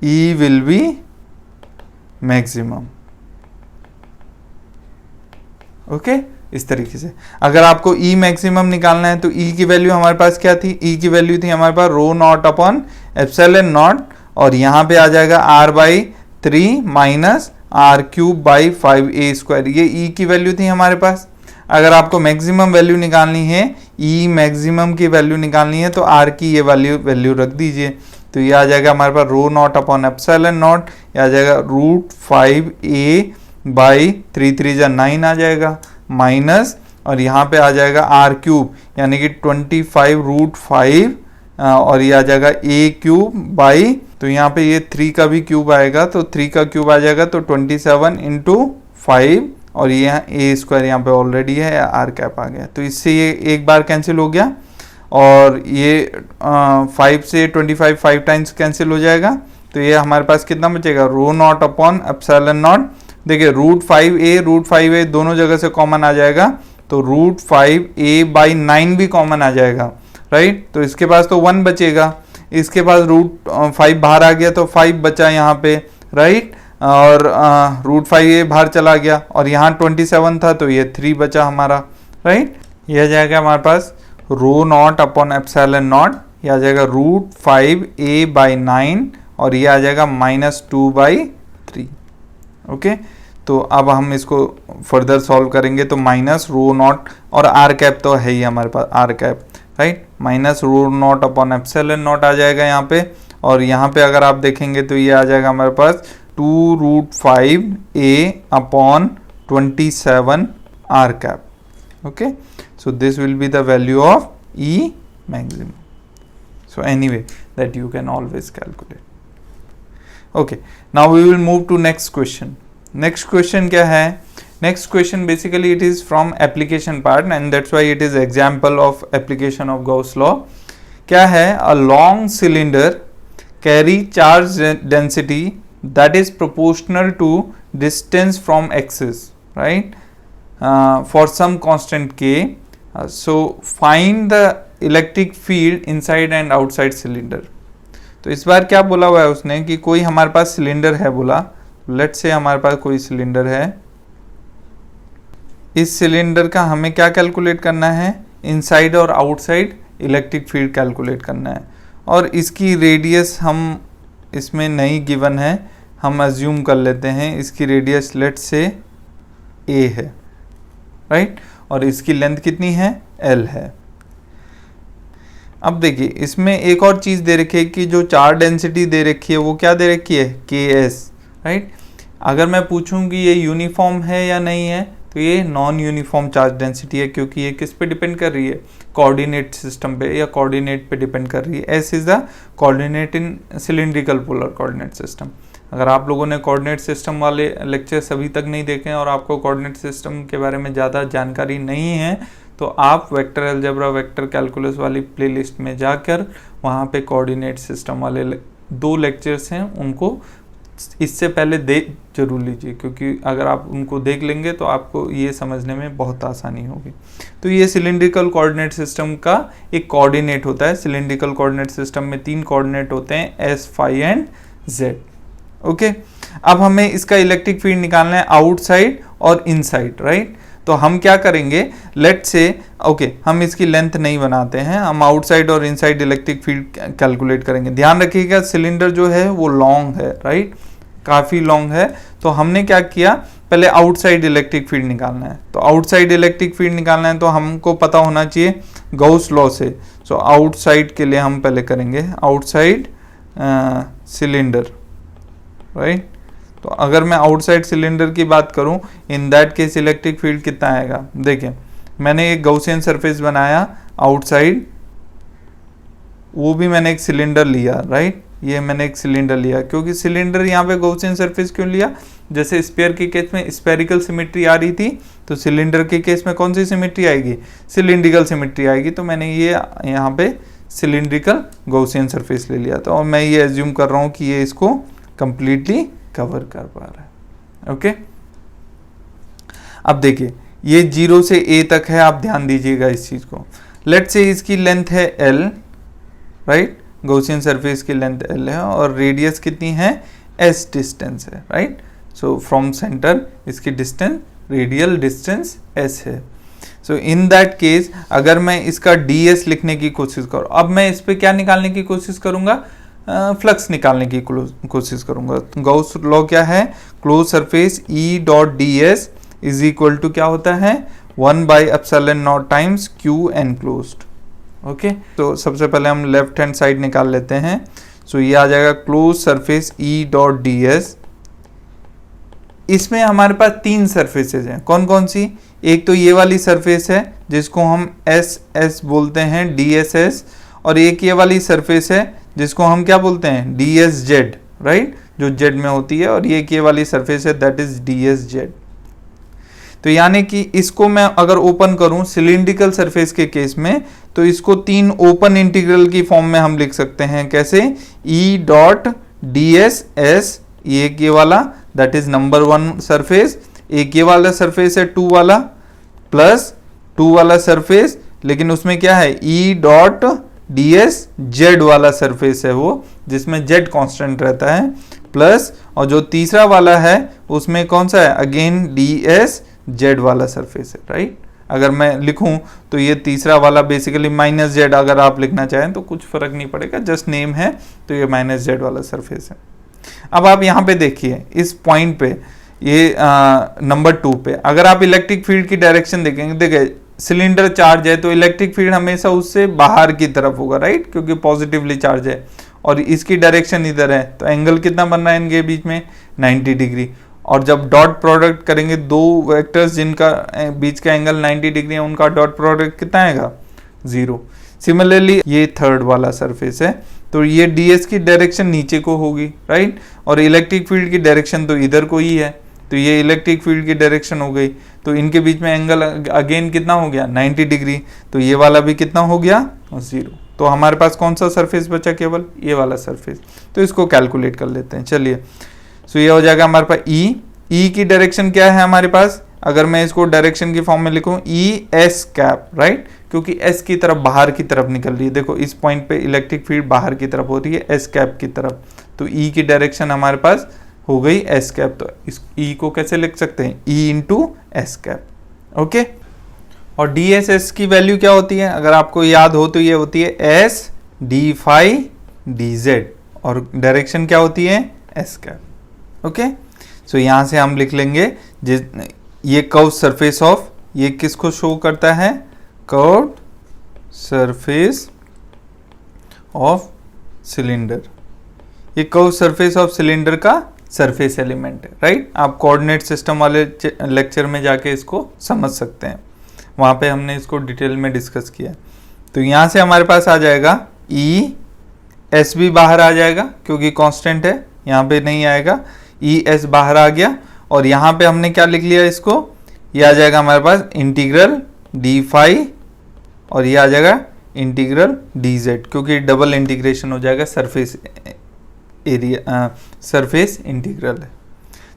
E will be maximum। Okay, इस तरीके से अगर आपको E मैक्सिमम निकालना है तो E की वैल्यू हमारे पास क्या थी, E की वैल्यू थी हमारे पास ρ0/ε0, और यहाँ पे आ जाएगा r/3 माइनस r³/5a², ये E की वैल्यू थी हमारे पास। अगर आपको मैक्सिमम वैल्यू निकालनी है, E मैक्सिमम की वैल्यू निकालनी है, तो R की ये वैल्यू रख दीजिए, तो ये आ जाएगा हमारे पास ρ0/ε0, ये आ जाएगा √5a/3 9 आ जाएगा, माइनस, और यहाँ पे आ जाएगा r³ यानी कि 25√5, और ये आ जाएगा a³, तो यहाँ पे ये 3 का भी क्यूब आएगा, तो 3 का क्यूब आ जाएगा तो 27 × 5, और ये यहाँ a² यहाँ पे ऑलरेडी है, r³ आ गया, तो इससे ये एक बार कैंसिल हो गया, और ये 5 से 25 5 टाइम्स कैंसिल हो जाएगा, तो ये हमारे पास कितना बचेगा ρ0/ε0। देखिए √5a दोनों जगह से कॉमन आ जाएगा, तो √5a/9 भी कॉमन आ जाएगा, राइट। तो इसके पास तो 1 बचेगा, इसके पास √5 बाहर आ गया तो 5 बचा यहाँ पे, राइट, और √5a बाहर चला गया, और यहाँ 27 था तो ये 3 बचा हमारा, राइट। यह आ जाएगा हमारे पास ρ0/ε0, यह आ जाएगा √5a/9, और ये आ जाएगा -2/3। ओके, तो अब हम इसको फर्दर सॉल्व करेंगे, तो माइनस ρ0 और r³ तो है ही हमारे पास, r², राइट, माइनस ρ0/ε0 आ जाएगा यहाँ पे, और यहाँ पे अगर आप देखेंगे तो ये आ जाएगा हमारे पास 2√5a/27 r²। Okay, so this will be the value of E maximum. So anyway, that you can always calculate. Okay, now we will move to next question. Next question क्या है? Next question basically it is from application part, and that's why it is example of application of Gauss law. क्या है? A long cylinder carry charge density that is proportional to distance from axis, right, for some constant k. So find the electric field inside and outside cylinder. तो इस बार क्या बोला हुआ है उसने कि कोई हमारे पास सिलेंडर है, बोला लेट्स से हमारे पास कोई सिलेंडर है, इस सिलेंडर का हमें क्या कैलकुलेट करना है, इनसाइड और आउटसाइड इलेक्ट्रिक फील्ड कैलकुलेट करना है, और इसकी रेडियस हम इसमें नहीं गिवन है, हम अज्यूम कर लेते हैं इसकी रेडियस लेट्स से a है, राइट, और इसकी लेंथ कितनी है, l है। अब देखिए इसमें एक और चीज़ दे रखी है कि जो चार्ज डेंसिटी दे रखी है वो क्या दे रखी है, Ks, राइट। अगर मैं पूछूं कि ये यूनिफॉर्म है या नहीं है, तो ये नॉन यूनिफॉर्म चार्ज डेंसिटी है, क्योंकि ये किस पे डिपेंड कर रही है, कोऑर्डिनेट सिस्टम पे या कोऑर्डिनेट पे डिपेंड कर रही है। S is the coordinate in cylindrical polar coordinate system. अगर आप लोगों ने कोऑर्डिनेट सिस्टम वाले लेक्चर्स अभी तक नहीं देखे हैं और आपको कोऑर्डिनेट सिस्टम के बारे में ज़्यादा जानकारी नहीं है, तो आप वेक्टर अलजेब्रा, वेक्टर कैलकुलस वाली प्लेलिस्ट में जाकर वहाँ पे कोऑर्डिनेट सिस्टम वाले 2 लेक्चर्स हैं, उनको इससे पहले जरूर लीजिए, क्योंकि अगर आप उनको देख लेंगे तो आपको ये समझने में बहुत आसानी होगी। तो ये सिलिंड्रिकल कोऑर्डिनेट सिस्टम का एक कोऑर्डिनेट होता है। सिलिंड्रिकल कोऑर्डिनेट सिस्टम में 3 कोऑर्डिनेट होते हैं, S, phi and Z। Okay, अब हमें इसका इलेक्ट्रिक फील्ड निकालना है आउटसाइड और इनसाइड, राइट। तो हम क्या करेंगे, लेट्स से ओके हम इसकी लेंथ नहीं बनाते हैं, हम आउटसाइड और इनसाइड इलेक्ट्रिक फील्ड कैलकुलेट करेंगे। ध्यान रखिएगा सिलेंडर जो है वो लॉन्ग है, राइट, काफ़ी लॉन्ग है। तो हमने क्या किया, पहले आउटसाइड इलेक्ट्रिक फील्ड निकालना है। तो आउटसाइड इलेक्ट्रिक फील्ड निकालना है तो हमको पता होना चाहिए गॉस लॉ से। सो आउटसाइड के लिए हम पहले करेंगे आउटसाइड सिलेंडर, राइट। तो अगर मैं आउटसाइड सिलेंडर की बात करूं, इन दैट केस इलेक्ट्रिक फील्ड कितना आएगा, देखिए मैंने एक गॉसियन सरफेस बनाया आउटसाइड, वो भी मैंने एक सिलेंडर लिया, राइट, ये मैंने एक सिलेंडर लिया। क्योंकि सिलेंडर यहाँ पे गॉसियन सरफेस क्यों लिया, जैसे स्फीयर के केस में स्फेरिकल सिमेट्री आ रही थी, तो सिलेंडर के केस में कौन सी सिमेट्री आएगी, सिलिंड्रिकल सिमेट्री आएगी। तो मैंने ये यहाँ पे सिलिंड्रिकल गॉसियन सरफेस ले लिया था, और मैं ये एज्यूम कर रहा हूँ कि ये इसको कंप्लीटली कवर कर पा रहा है। ओके, अब देखिए ये 0 से a तक है, आप ध्यान दीजिएगा इस चीज को। लेट से इसकी लेंथ है l, राइट, गॉसियन सरफेस की लेंथ l है और रेडियस कितनी है, s डिस्टेंस है, राइट। सो फ्रॉम सेंटर इसकी डिस्टेंस, रेडियल डिस्टेंस s है। सो इन दैट केस अगर मैं इसका ds लिखने की कोशिश करूँ, अब मैं इस पे क्या निकालने की कोशिश करूंगा, फ्लक्स निकालने की कोशिश करूंगा। गॉस लॉ क्या है, close surface E dot ds is equal to क्या होता है, 1/ε0 टाइम्स Q एनक्लोज्ड। ओके, तो सबसे पहले हम लेफ्ट हैंड साइड निकाल लेते हैं। सो ये आ जाएगा close surface E dot ds। इसमें हमारे पास 3 सरफेसेज हैं, कौन कौन सी, एक तो ये वाली सरफेस है जिसको हम SS बोलते हैं, DSS, और एक ये वाली सरफेस है जिसको हम क्या बोलते हैं, DSZ, राइट, जो Z में होती है, और ये वाली सरफेस है दैट इज DSZ। तो यानी कि इसको मैं अगर ओपन करूं सिलिंड्रिकल सरफेस के केस में, तो इसको 3 ओपन इंटीग्रल की फॉर्म में हम लिख सकते हैं। कैसे, E डॉट DSS, ये वाला दैट इज नंबर 1 सरफेस, एक ये वाला सरफेस है 2 वाला, प्लस 2 वाला सरफेस, लेकिन उसमें क्या है, E डॉट DSZ वाला सरफेस है वो, जिसमें Z कांस्टेंट रहता है, प्लस और जो तीसरा वाला है उसमें कौन सा है, अगेन DSZ वाला सरफेस है, राइट। अगर मैं लिखूं तो ये तीसरा वाला बेसिकली -Z, अगर आप लिखना चाहें तो कुछ फर्क नहीं पड़ेगा, जस्ट नेम है, तो ये -Z वाला सरफेस है। अब आप यहाँ पे देखिए इस पॉइंट पे, ये नंबर 2 पे अगर आप इलेक्ट्रिक फील्ड की डायरेक्शन देखेंगे, देखिए सिलेंडर चार्ज है तो इलेक्ट्रिक फील्ड हमेशा उससे बाहर की तरफ होगा, राइट, क्योंकि पॉजिटिवली चार्ज है, और इसकी डायरेक्शन इधर है, तो एंगल कितना बन रहा है इनके बीच में, 90 डिग्री। और जब डॉट प्रोडक्ट करेंगे 2 वेक्टर्स जिनका बीच का एंगल 90 डिग्री है, उनका डॉट प्रोडक्ट कितना आएगा, 0। सिमिलरली ये थर्ड वाला सरफेस है, तो ये ds की डायरेक्शन नीचे को होगी, राइट, और इलेक्ट्रिक फील्ड की डायरेक्शन तो इधर को ही है, तो ये इलेक्ट्रिक फील्ड की डायरेक्शन हो गई। तो इनके बीच में एंगल अगेन कितना हो गया, 90 डिग्री, तो ये वाला भी कितना हो गया, 0। तो हमारे पास कौन सा सरफेस बचा, केवल ये वाला सरफेस। तो इसको कैलकुलेट कर लेते हैं, चलिए। सो ये हो जाएगा हमारे पास ई की डायरेक्शन क्या है हमारे पास, अगर मैं इसको डायरेक्शन की फॉर्म में लिखूं ई एस कैप, राइट, क्योंकि एस की तरफ बाहर की तरफ निकल रही है। देखो इस पॉइंट पे इलेक्ट्रिक फील्ड बाहर की तरफ होती है, एस कैप की तरफ। तो ई की डायरेक्शन हमारे पास हो गई एस कैप। तो इस ई को कैसे लिख सकते हैं, E into S cap, okay. और डी एस एस की वैल्यू क्या होती है, अगर आपको याद हो तो ये होती है s d phi d z, और डायरेक्शन क्या होती है, एस कैप, ओके। सो यहां से हम लिख लेंगे ये कर्व सरफेस ऑफ, ये किसको शो करता है, कर्व सरफेस ऑफ सिलेंडर। ये कर्व सरफेस ऑफ सिलेंडर का सरफेस एलिमेंट है, राइट। आप कोऑर्डिनेट सिस्टम वाले लेक्चर में जाके इसको समझ सकते हैं, वहां पे हमने इसको डिटेल में डिस्कस किया। तो यहां से हमारे पास आ जाएगा ई एस भी बाहर आ जाएगा क्योंकि कांस्टेंट है, यहाँ पे नहीं आएगा, ई एस बाहर आ गया। और यहाँ पे हमने क्या लिख लिया इसको, ये आ जाएगा हमारे पास इंटीग्रल डी फाई, और ये आ जाएगा इंटीग्रल डी जेड, क्योंकि डबल इंटीग्रेशन हो जाएगा, सरफेस एरिया सरफेस इंटीग्रल है।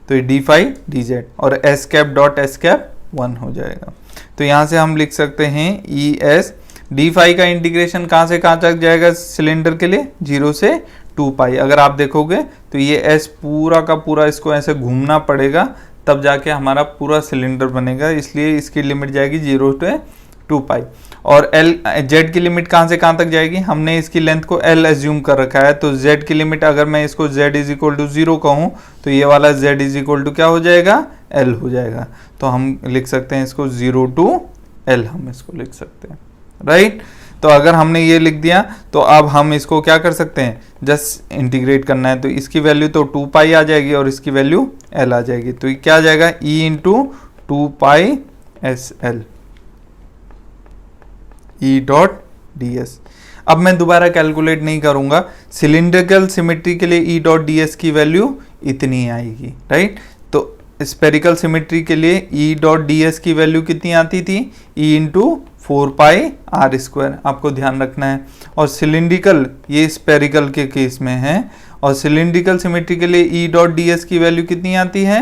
तो ये डी फाई डी जेड, और S cap dot S cap 1 हो जाएगा। तो यहाँ से हम लिख सकते हैं ई एस डी फाई का इंटीग्रेशन कहाँ से कहाँ तक जाएगा सिलेंडर के लिए, 0 से 2 पाई। अगर आप देखोगे तो ये एस पूरा का पूरा इसको ऐसे घूमना पड़ेगा, तब जाके हमारा पूरा सिलेंडर बनेगा, इसलिए इसकी लिमिट जाएगी 0 से 2 पाई। और एल जेड की लिमिट कहाँ से कहाँ तक जाएगी, हमने इसकी लेंथ को एल एज्यूम कर रखा है, तो जेड की लिमिट अगर मैं इसको जेड इज इक्वल टू 0 कहूँ तो ये वाला जेड इज इक्वल टू क्या हो जाएगा, एल हो जाएगा। तो हम लिख सकते हैं इसको 0 टू एल, हम इसको लिख सकते हैं, राइट। तो अगर हमने ये लिख दिया तो अब हम इसको क्या कर सकते हैं, जस्ट इंटीग्रेट करना है। तो इसकी वैल्यू तो 2 पाई आ जाएगी और इसकी वैल्यू एल आ जाएगी। तो ये क्या आ जाएगा, e into 2 pi s l e dot d s. अब मैं दोबारा कैलकुलेट नहीं करूंगा, सिलिंड्रिकल सिमेट्री के लिए ई डॉट डी एस की वैल्यू इतनी आएगी, राइट। तो स्पेरिकल सिमेट्री के लिए ई डॉट डी एस की वैल्यू कितनी आती थी, E into 4 pi r square, आपको ध्यान रखना है। और सिलिंड्रिकल, ये स्पेरिकल के केस में है, और सिलिंड्रिकल सिमेट्री के लिए ई डॉट डी एस की वैल्यू कितनी आती है,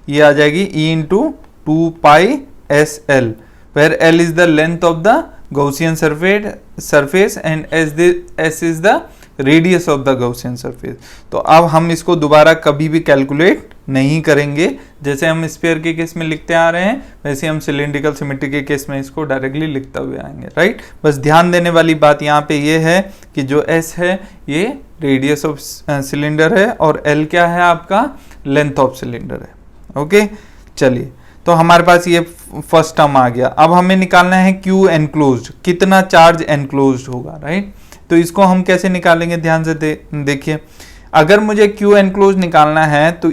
ये आ जाएगी E into 2 pi s l, where l is the length of the Gaussian surface and s is the radius of the Gaussian surface। तो अब हम इसको दोबारा कभी भी कैलकुलेट नहीं करेंगे, जैसे हम स्फीयर के केस में लिखते आ रहे हैं वैसे हम सिलिंड्रिकल सिमेट्री के केस में इसको डायरेक्टली लिखते हुए आएंगे, राइट। बस ध्यान देने वाली बात यहाँ पे ये है कि जो s है ये रेडियस ऑफ सिलेंडर है, और l क्या है आपका, लेंथ ऑफ सिलेंडर है, ओके। चलिए, तो हमारे पास ये फर्स्ट टर्म आ गया। अब हमें निकालना है Q एनक्लोज्ड, कितना चार्ज एनक्लोज्ड होगा, राइट। तो इसको हम कैसे निकालेंगे, ध्यान से देखिए। अगर मुझे Q एनक्लोज्ड निकालना है तो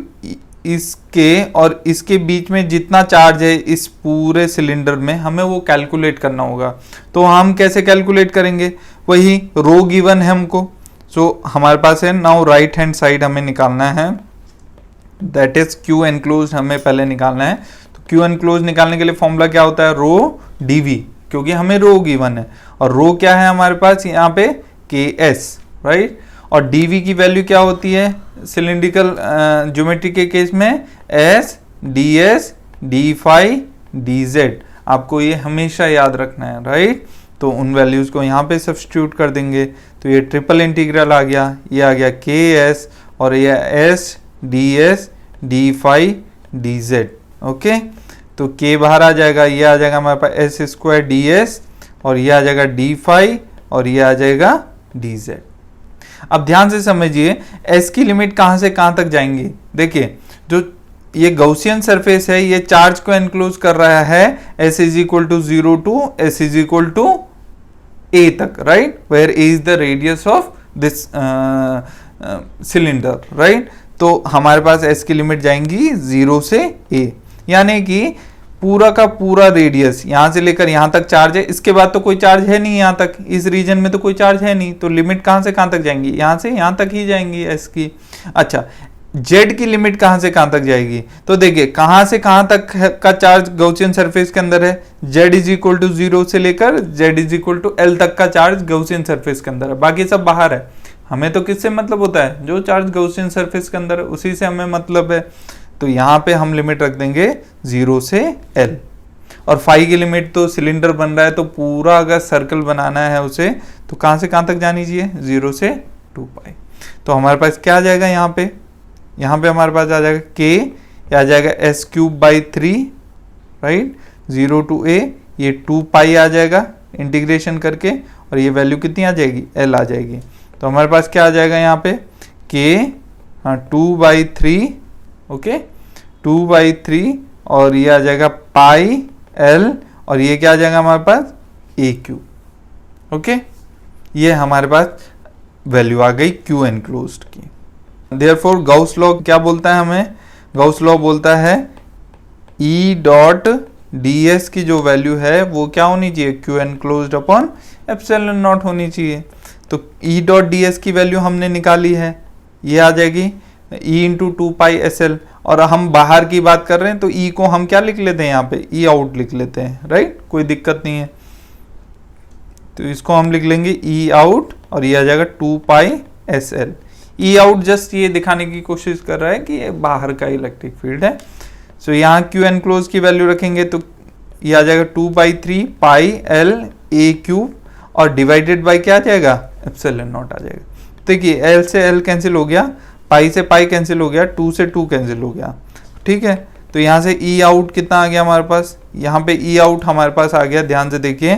इसके और इसके बीच में जितना चार्ज है इस पूरे सिलेंडर में हमें वो कैलकुलेट करना होगा। तो हम कैसे कैलकुलेट करेंगे, वही रो गिवन है हमको, सो हमारे पास है नाउ राइट हैंड साइड हमें निकालना है, दैट इज Q एनक्लोज्ड हमें पहले निकालना है। Q एनक्लोज निकालने के लिए फॉर्मूला क्या होता है, रो dv, क्योंकि हमें रो गिवन है, और रो क्या है हमारे पास यहाँ पे ks, राइट। और dv की वैल्यू क्या होती है सिलिंड्रिकल ज्योमेट्री के केस में, s ds d phi dz, आपको ये हमेशा याद रखना है, राइट। तो उन वैल्यूज को यहाँ पे सब्स्टिट्यूट कर देंगे, तो ये ट्रिपल इंटीग्रल आ गया, ये आ गया ks, और ये s ds d phi dz, okay. तो k बाहर आ जाएगा, ये आ जाएगा हमारे पास एस स्क्वायर डी एस, और ये आ जाएगा डी फाई, और ये आ जाएगा डी जेड। अब ध्यान से समझिए s की लिमिट कहाँ से कहाँ तक जाएंगी, देखिए जो ये गौसियन सरफेस है ये चार्ज को एनक्लोज कर रहा है s is equal to 0 to s is equal to a तक, right, where a is the radius of this cylinder, right. तो हमारे पास s की लिमिट जाएंगी 0 से a, यानी कि पूरा का पूरा रेडियस यहां से लेकर यहां तक चार्ज है, इसके बाद तो कोई चार्ज है नहीं, यहां तक इस रीजन में तो कोई चार्ज है नहीं, तो लिमिट कहां से कहां तक जाएंगी, यहां से यहां तक ही जाएंगी s की। अच्छा, जेड की लिमिट कहां से कहां तक जाएगी, तो देखिए कहां से कहां तक का चार्ज गॉसियन सरफेस के अंदर है, z इज इक्वल टू 0 से लेकर z is equal to l तक का चार्ज गॉसियन सरफेस के अंदर है, बाकी सब बाहर है। हमें तो किससे मतलब होता है, जो चार्ज गॉसियन सरफेस के अंदर है उसी से हमें मतलब है। तो यहां पे हम लिमिट रख देंगे 0 से l। और फाई की लिमिट तो सिलेंडर बन रहा है तो पूरा अगर सर्कल बनाना है उसे तो कहां से कहां तक जानी चाहिए, 0 से 2 पाई। तो हमारे पास क्या आ जाएगा यहाँ पे हमारे पास आ जाएगा k, आ जाएगा s cube by 3, right, 0 to a, ये 2 पाई आ जाएगा इंटीग्रेशन करके, और ये वैल्यू कितनी आ जाएगी, l आ जाएगी। तो हमारे पास क्या आ जाएगा यहाँ पे k, हाँ 2/3, ओके 2/3, और ये आ जाएगा पाई l, और ये क्या आ जाएगा हमारे पास a क्यूब। ओके, ये हमारे पास वैल्यू आ गई क्यू एनक्लोज्ड की। देयरफॉर गाउस लॉ क्या बोलता है हमें, गाउस लॉ बोलता है E डॉट ds की जो वैल्यू है वो क्या होनी चाहिए, Q enclosed upon epsilon not होनी चाहिए। तो E डॉट ds की वैल्यू हमने निकाली है, ये आ जाएगी E इंटू 2 पाई SL, और हम बाहर की बात कर रहे हैं तो E को हम क्या लिख लेते हैं यहाँ पे, E आउट लिख लेते हैं, राइट, कोई दिक्कत नहीं है। तो इसको हम लिख लेंगे E आउट, और ये आ जाएगा 2 पाई SL। E आउट जस्ट ये दिखाने की कोशिश कर रहा है कि ये बाहर का इलेक्ट्रिक फील्ड है। सो यहाँ क्यू एनक्लोज की वैल्यू रखेंगे तो ये आ जाएगा 2/3 पाई L A क्यूब, और डिवाइडेड बाई क्या आ जाएगा, एप्सिलॉन नॉट आ जाएगा। देखिए L से L कैंसिल हो गया, पाई से पाई कैंसिल हो गया, 2 से 2 कैंसिल हो गया, ठीक है। तो यहाँ से E आउट कितना आ गया हमारे पास, यहाँ पे E आउट हमारे पास आ गया, ध्यान से देखिए,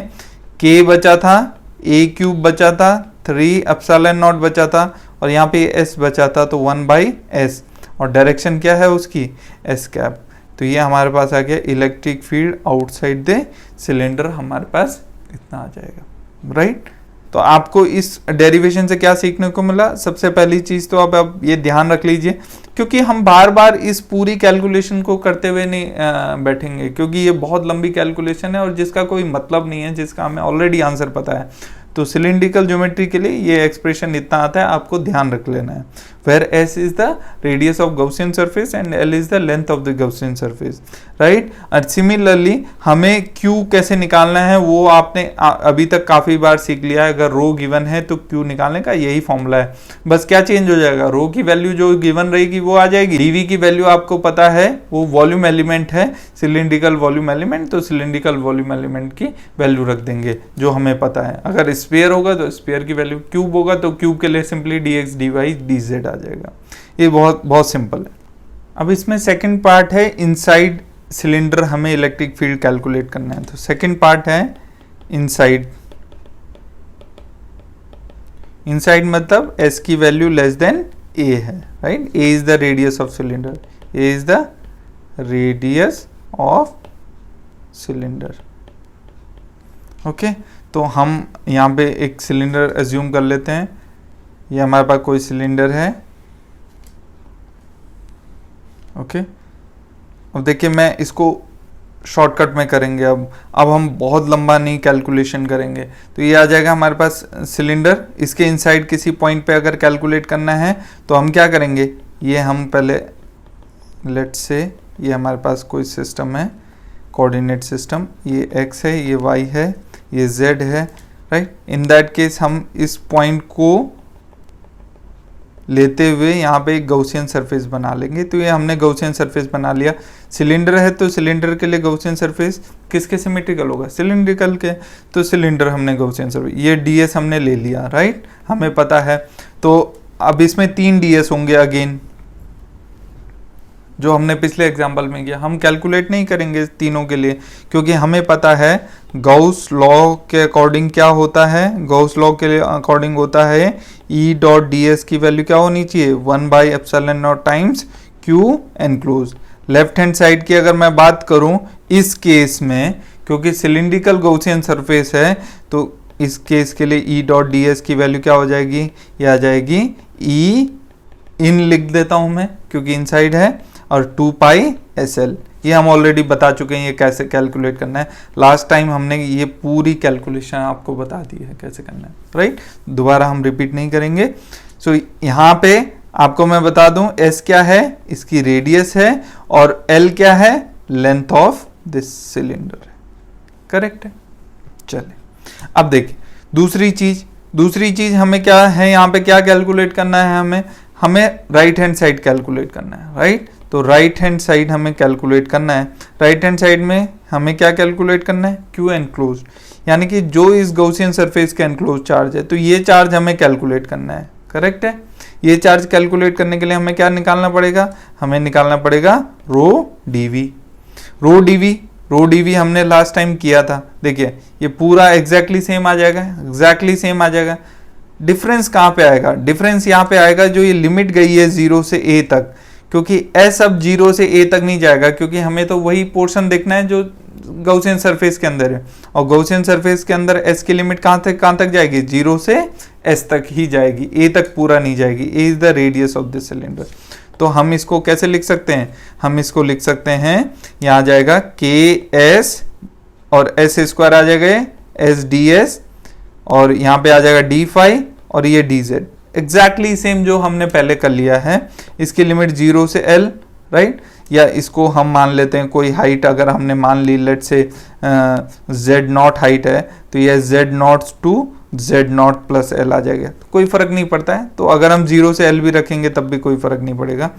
K बचा था, A क्यूब बचा था, 3 एप्सिलॉन नॉट बचा था, और यहाँ पे S बचा था तो 1/s, और डायरेक्शन क्या है उसकी, S कैप। तो ये हमारे पास आ गया electric field outside the cylinder, हमारे पास इतना आ जाएगा, राइट। तो आपको इस डेरिवेशन से क्या सीखने को मिला, सबसे पहली चीज तो अब आप ये ध्यान रख लीजिए, क्योंकि हम बार बार इस पूरी कैलकुलेशन को करते हुए नहीं बैठेंगे, क्योंकि ये बहुत लंबी कैलकुलेशन है और जिसका कोई मतलब नहीं है, जिसका हमें ऑलरेडी आंसर पता है। तो सिलिंड्रिकल ज्योमेट्री के लिए ये एक्सप्रेशन इतना आता है, आपको ध्यान रख लेना है। Where s is the radius of Gaussian surface and l is the length of the Gaussian surface, right. और सिमिलरली हमें q कैसे निकालना है वो आपने अभी तक काफी बार सीख लिया है। अगर रो गिवन है तो q निकालने का यही फॉर्मूला है, बस क्या चेंज हो जाएगा, रो की वैल्यू जो गिवन रहेगी वो आ जाएगी, dv की वैल्यू आपको पता है वो वॉल्यूम एलिमेंट है, सिलिंड्रिकल वॉल्यूम एलिमेंट, तो सिलिंड्रिकल वॉल्यूम एलिमेंट की वैल्यू रख देंगे जो हमें पता है। अगर स्फीयर होगा तो स्फीयर की वैल्यू, क्यूब होगा तो क्यूब के लिए सिंपली dx dy dz आ जाएगा। ये बहुत बहुत सिंपल है। अब इसमें सेकंड पार्ट है, इनसाइड सिलेंडर हमें इलेक्ट्रिक फील्ड कैलकुलेट करना है। तो सेकंड पार्ट है इनसाइड, इनसाइड मतलब s की वैल्यू लेस देन a है, right. a is the radius of cylinder, a is the radius of cylinder, okay. तो हम यहाँ पे एक सिलेंडर एज्यूम कर लेते हैं, ये हमारे पास कोई सिलेंडर है, ओके। अब देखिए मैं इसको शॉर्टकट में करेंगे, अब हम बहुत लंबा नहीं कैलकुलेशन करेंगे। तो ये आ जाएगा हमारे पास सिलेंडर, इसके इनसाइड किसी पॉइंट पे अगर कैलकुलेट करना है तो हम क्या करेंगे, ये हम पहले लेट्स से ये हमारे पास कोई सिस्टम है, कोऑर्डिनेट सिस्टम, ये x है, ये y है, ये z है, राइट। इन दैट केस हम इस पॉइंट को लेते हुए यहाँ पे एक गॉसियन सरफेस बना लेंगे। तो ये हमने गॉसियन सरफेस बना लिया। सिलेंडर है तो सिलेंडर के लिए गॉसियन सरफेस किसके सिमेट्रिकल होगा, सिलिंड्रिकल के, तो सिलेंडर हमने गॉसियन सरफेस, ये ds हमने ले लिया, राइट, हमें पता है। तो अब इसमें 3 ds होंगे अगेन, जो हमने पिछले एग्जाम्पल में किया। हम कैलकुलेट नहीं करेंगे तीनों के लिए, क्योंकि हमें पता है गाउस लॉ के अकॉर्डिंग क्या होता है, गाउस लॉ के अकॉर्डिंग होता है E डॉट ds की वैल्यू क्या होनी चाहिए, 1/ε0 times Q enclose. Left hand side की अगर मैं बात करूं इस केस में, क्योंकि सिलिंड्रिकल गॉसियन सरफेस है, तो इस केस के लिए E डॉट ds की वैल्यू क्या हो जाएगी, ये आ जाएगी E इन लिख देता हूं मैं क्योंकि इनसाइड है, और 2πSL, ये हम ऑलरेडी बता चुके हैं ये कैसे कैलकुलेट करना है। लास्ट टाइम हमने ये पूरी कैलकुलेशन आपको बता दी है कैसे करना है, राइट। दोबारा हम रिपीट नहीं करेंगे। सो यहाँ पे आपको मैं बता दूं S क्या है, इसकी रेडियस है, और L क्या है, लेंथ ऑफ दिस सिलेंडर है। करेक्ट है। चलिए अब देखिए दूसरी चीज हमें क्या है, यहाँ पे क्या कैलकुलेट करना है, हमें राइट हैंड साइड कैलकुलेट करना है, राइट। तो राइट हैंड साइड हमें कैलकुलेट करना है। राइट हैंड साइड में हमें क्या कैलकुलेट करना है, Q एनक्लोज, यानी कि जो इस गॉसियन सरफेस का एनक्लोज चार्ज है, तो ये चार्ज हमें कैलकुलेट करना है। करेक्ट है। ये चार्ज कैलकुलेट करने के लिए हमें क्या निकालना पड़ेगा, हमें निकालना पड़ेगा रो डीवी हमने लास्ट टाइम किया था। देखिए ये पूरा एग्जैक्टली सेम आ जाएगा, डिफरेंस कहाँ पे आएगा, डिफरेंस यहाँ पे आएगा जो ये लिमिट गई है 0 से a तक, क्योंकि s अब 0 से a तक नहीं जाएगा, क्योंकि हमें तो वही पोर्शन देखना है जो गॉसियन सरफेस के अंदर है, और गॉसियन सरफेस के अंदर s की लिमिट कहाँ तक जाएगी, 0 से s तक ही जाएगी, a तक पूरा नहीं जाएगी। a is the radius of this cylinder. तो हम इसको कैसे लिख सकते हैं, हम इसको लिख सकते हैं, यहाँ जाएगा KS और s स्क्वायर आ जाएगा SDS, और यहाँ पे आ जाएगा d फाई और ये dz, एग्जैक्टली सेम जो हमने पहले कर लिया है। इसकी लिमिट 0 से L, राइट। या इसको हम मान लेते हैं कोई हाइट, अगर हमने मान ली लेट से Z0 हाइट है, तो ये Z0 to Z0 plus L आ जाएगा, तो कोई फर्क नहीं पड़ता है। तो अगर हम 0 से L भी रखेंगे तब भी कोई फर्क नहीं पड़ेगा।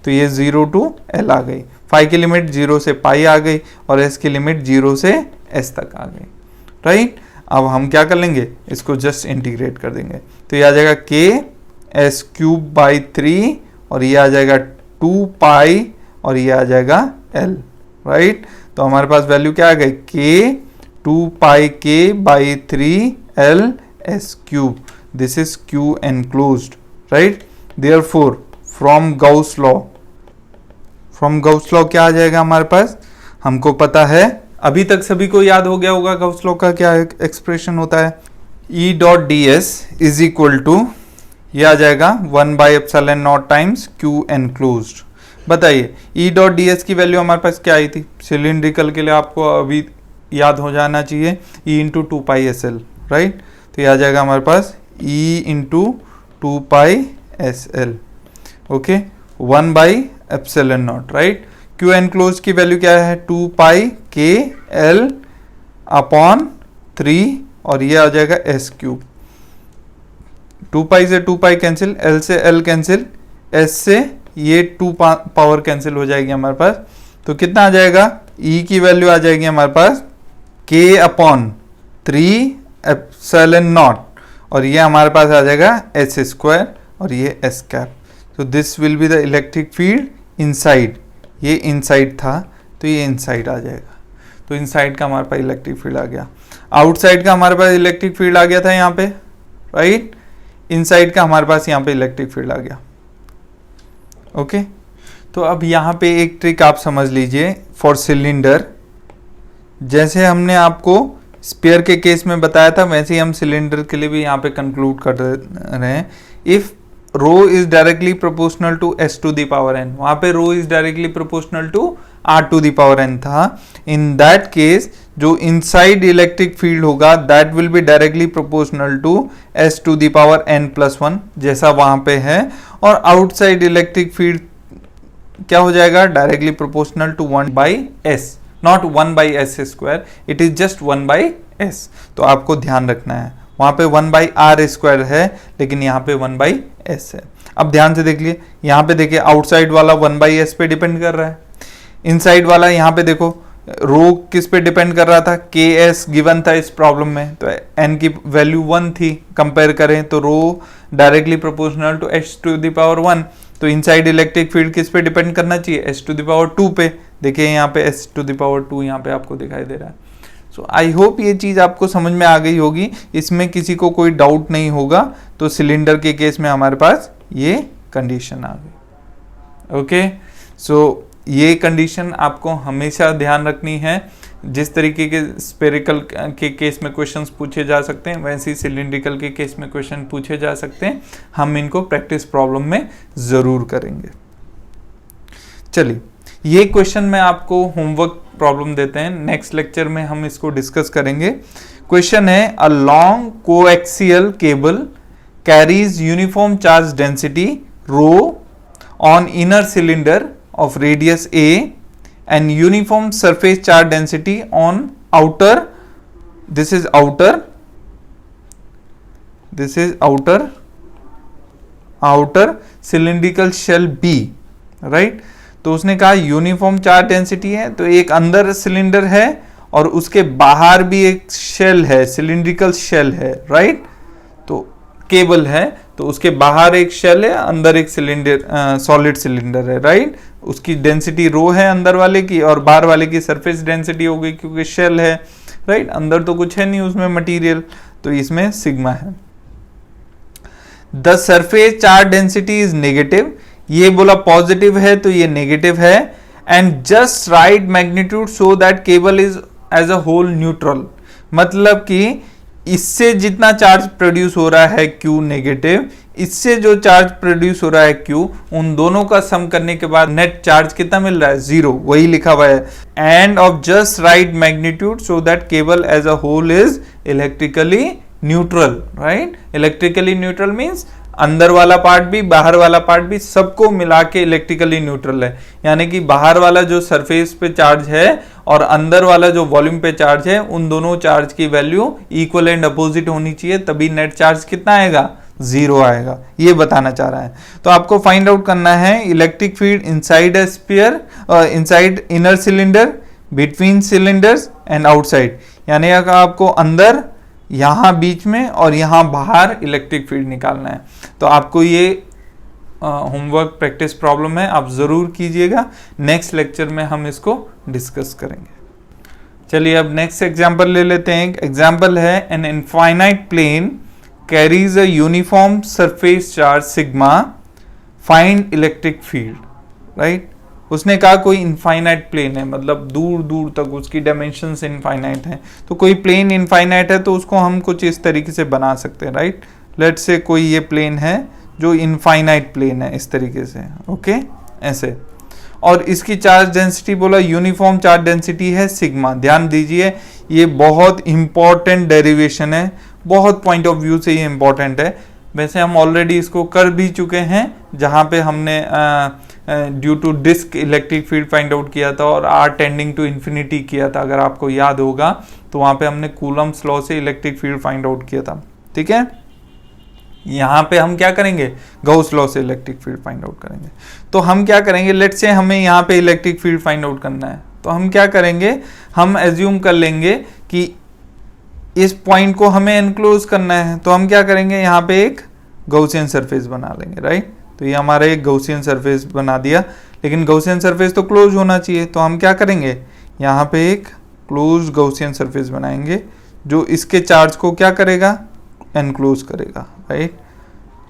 तो ये 0 टू L आ गई, फाई की लिमिट 0 से पाई आ गई, और S की लिमिट 0 से S तक आ गई, राइट। अब हम क्या कर लेंगे, इसको जस्ट इंटीग्रेट कर देंगे, तो ये आ जाएगा KS क्यूब बाई 3, और ये आ जाएगा 2 पाई, और ये आ जाएगा L, राइट। तो हमारे पास वैल्यू क्या आ गई, K 2 pi K by 3 L S cube, this is Q enclosed, right. Therefore from Gauss law क्या आ जाएगा हमारे पास, हमको पता है, अभी तक सभी को याद हो गया होगा गाउस लॉ का क्या एक्सप्रेशन होता है, E dot d s is equal to, ये आ जाएगा 1 by epsilon naught times Q enclosed। बताइए E डॉट डी एस की वैल्यू हमारे पास क्या आई थी, सिलिंड्रिकल के लिए आपको अभी याद हो जाना चाहिए, E इंटू 2 पाई SL, राइट। तो ये आ जाएगा हमारे पास E into 2 pi SL, okay, 1 by epsilon naught, right. Q enclosed की वैल्यू क्या है, 2 पाई K L अपॉन 3, और ये आ जाएगा S क्यूब, 2 पाई से 2 पाई कैंसिल, L से L कैंसिल, S से ये 2 पावर कैंसिल हो जाएगी हमारे पास। तो कितना आ जाएगा, E की वैल्यू आ जाएगी हमारे पास K अपॉन 3 एप्सिलॉन नॉट, और ये हमारे पास आ जाएगा S स्क्वायर, और ये S कैप। तो this will be the electric field inside, ये इनसाइड था तो ये इनसाइड आ जाएगा। तो इनसाइड का हमारे पास इलेक्ट्रिक फील्ड आ गया, आउटसाइड का हमारे पास इलेक्ट्रिक फील्ड आ गया था यहाँ पे, राइट। इनसाइड का हमारे पास यहाँ पे इलेक्ट्रिक फील्ड आ गया, ओके। तो अब यहाँ पे एक ट्रिक आप समझ लीजिए फॉर सिलेंडर, जैसे हमने आपको स्पेयर के केस में बताया था वैसे ही हम सिलेंडर के लिए भी यहाँ पे कंक्लूड कर रहे हैं। If rho is directly proportional to s to the power n, वहां पे rho is directly proportional to r to the power n था। इन दैट केस जो इनसाइड इलेक्ट्रिक फील्ड होगा that will be directly proportional to s to the power n plus 1, जैसा वहां पे है। और आउटसाइड इलेक्ट्रिक फील्ड क्या हो जाएगा, directly proportional to 1 by s, not 1 by s square, it is just 1 by s। तो आपको ध्यान रखना है, वहां पे 1 बाई आर स्क्वायर है लेकिन यहाँ पे 1 बाई एस है। अब ध्यान से देख लिए, यहाँ पे देखिए आउटसाइड वाला 1 बाई एस पे डिपेंड कर रहा है, इनसाइड वाला यहाँ पे देखो रो किस पे डिपेंड कर रहा था, के एस गिवन था इस प्रॉब्लम में, तो एन की वैल्यू 1 थी, कंपेयर करें तो rho directly proportional to h to the power 1। तो इनसाइड इलेक्ट्रिक फील्ड किस पे डिपेंड करना चाहिए, एच टू द पावर 2 पे। देखिए यहाँ पे एच टू द पावर 2 यहाँ पे आपको दिखाई दे रहा है। सो आई होप ये चीज़ आपको समझ में आ गई होगी, इसमें किसी को कोई डाउट नहीं होगा। तो सिलेंडर के केस में हमारे पास ये कंडीशन आ गई, ओके। सो ये कंडीशन आपको हमेशा ध्यान रखनी है। जिस तरीके के स्फेरिकल के केस में क्वेश्चंस पूछे जा सकते हैं वैसे ही सिलिंड्रिकल के केस में क्वेश्चन पूछे जा सकते हैं। हम इनको प्रैक्टिस प्रॉब्लम में ज़रूर करेंगे। चलिए, ये क्वेश्चन में आपको होमवर्क प्रॉब्लम देते हैं, नेक्स्ट लेक्चर में हम इसको डिस्कस करेंगे। क्वेश्चन है, a long coaxial cable carries uniform charge density rho on inner cylinder of radius a and uniform surface charge density on outer, this is outer cylindrical shell B, right. तो उसने कहा uniform charge density है, तो एक अंदर cylinder है और उसके बाहर भी एक शेल है, सिलिंड्रिकल शेल है, राइट। तो केबल है, तो उसके बाहर एक शेल है, अंदर एक सिलेंडर, सॉलिड सिलेंडर है, राइट। उसकी डेंसिटी रो है अंदर वाले की, और बाहर वाले की सरफेस डेंसिटी हो गई क्योंकि शेल है, राइट। अंदर तो कुछ है नहीं उसमें मटेरियल, तो इसमें सिग्मा है। The surface charge density is negative, ये बोला पॉजिटिव है तो ये नेगेटिव है। And just right magnitude so that cable is as a whole neutral, मतलब कि इससे जितना चार्ज प्रोड्यूस हो रहा है Q नेगेटिव, इससे जो चार्ज प्रोड्यूस हो रहा है Q, उन दोनों का सम करने के बाद नेट चार्ज कितना मिल रहा है, 0, वही लिखा हुआ है। And of just right magnitude so that cable as a whole is electrically neutral, right. Electrically neutral means अंदर वाला पार्ट भी बाहर वाला पार्ट भी सबको मिला के इलेक्ट्रिकली न्यूट्रल है, यानी कि बाहर वाला जो सरफेस पे चार्ज है और अंदर वाला जो वॉल्यूम पे चार्ज है, उन दोनों चार्ज की वैल्यू इक्वल एंड अपोजिट होनी चाहिए, तभी नेट चार्ज कितना आएगा, 0 आएगा। ये बताना चाह रहा है। तो आपको फाइंड आउट करना है electric field inside a sphere, inside inner cylinder, between cylinders and outside, यानी आपको अंदर, यहां बीच में और यहां बाहर इलेक्ट्रिक फील्ड निकालना है। तो आपको ये होमवर्क प्रैक्टिस प्रॉब्लम है, आप जरूर कीजिएगा। नेक्स्ट लेक्चर में हम इसको डिस्कस करेंगे। चलिए अब नेक्स्ट एग्जांपल ले लेते हैं। एग्जांपल है an infinite plane carries a uniform surface charge sigma, find electric field, right. उसने कहा कोई इनफाइनाइट प्लेन है, मतलब दूर दूर तक उसकी डायमेंशंस इनफाइनाइट हैं। तो कोई प्लेन इनफाइनाइट है तो उसको हम कुछ इस तरीके से बना सकते हैं, राइट। लेट्स से कोई ये प्लेन है जो इनफाइनाइट प्लेन है, इस तरीके से, ओके, ऐसे। और इसकी चार्ज डेंसिटी बोला यूनिफॉर्म चार्ज डेंसिटी है सिग्मा। ध्यान दीजिए, ये बहुत इंपॉर्टेंट डेरिवेशन है, बहुत पॉइंट ऑफ व्यू से ये इंपॉर्टेंट है। वैसे हम ऑलरेडी इसको कर भी चुके हैं, जहाँ पे हमने due to disc electric field find out किया था और R टेंडिंग टू इन्फिनिटी किया था, अगर आपको याद होगा। तो वहाँ पे हमने कूलम्स लॉ से इलेक्ट्रिक फील्ड फाइंड आउट किया था, ठीक है। यहाँ पे हम क्या करेंगे, गॉस लॉ से इलेक्ट्रिक फील्ड फाइंड आउट करेंगे। तो हम क्या करेंगे, लेट्स से हमें यहाँ पे इलेक्ट्रिक फील्ड फाइंड आउट करना है, तो हम क्या करेंगे, हम एज्यूम कर लेंगे कि इस पॉइंट को हमें एनक्लोज करना है। तो हम क्या करेंगे, यहाँ पे एक गॉसियन सरफेस बना लेंगे, राइट। तो ये हमारा एक गॉसियन सरफेस बना दिया, लेकिन गॉसियन सरफेस तो क्लोज होना चाहिए। तो हम क्या करेंगे, यहाँ पे एक क्लोज गॉसियन सरफेस बनाएंगे जो इसके चार्ज को क्या करेगा, एनक्लोज करेगा, राइट।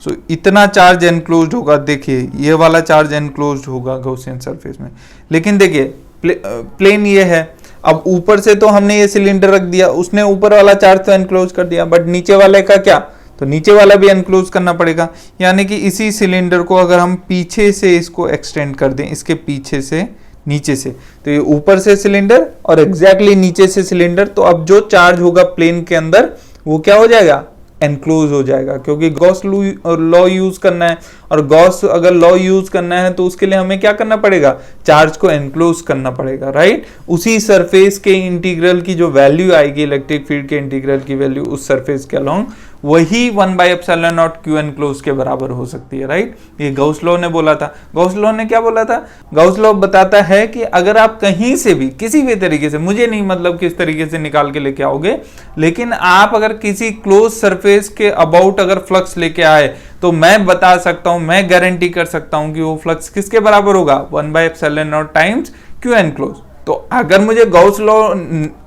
सो इतना चार्ज एनक्लोज होगा, देखिए ये वाला चार्ज एनक्लोज होगा गॉसियन सरफेस में। लेकिन देखिए प्लेन ये है, अब ऊपर से तो हमने ये सिलेंडर रख दिया, उसने ऊपर वाला चार्ज तो एनक्लोज कर दिया, बट नीचे वाले का क्या, तो नीचे वाला भी एनक्लोज करना पड़ेगा। यानी कि इसी सिलेंडर को अगर हम पीछे से इसको एक्सटेंड कर दें, इसके पीछे से नीचे से, तो ये ऊपर से सिलेंडर और एग्जैक्टली नीचे से सिलेंडर, तो अब जो चार्ज होगा प्लेन के अंदर वो क्या हो जाएगा, एनक्लोज हो जाएगा, क्योंकि गॉस लॉ यूज करना है। और गॉस अगर लॉ यूज करना है तो उसके लिए हमें क्या करना पड़ेगा, चार्ज को एनक्लोज करना पड़ेगा, राइट। उसी सरफेस के इंटीग्रल की जो वैल्यू आएगी, इलेक्ट्रिक फील्ड के इंटीग्रल की वैल्यू उस सरफेस के अलोंग, वही 1/ε0 Q एनक्लोज के बराबर हो सकती है, राइट। ये गॉस लॉ ने बोला था। गॉस लॉ ने क्या बोला था, गॉस लॉ बताता है कि अगर आप कहीं से भी किसी भी तरीके से, मुझे नहीं मतलब किस तरीके से निकाल के लेके आओगे, लेकिन आप अगर किसी क्लोज सरफेस के अबाउट अगर फ्लक्स लेके आए, तो मैं बता सकता हूं, मैं गारंटी कर सकता हूं कि वो फ्लक्स किसके बराबर होगा, 1/ε0 टाइम्स Q एनक्लोज। तो अगर मुझे गॉस लॉ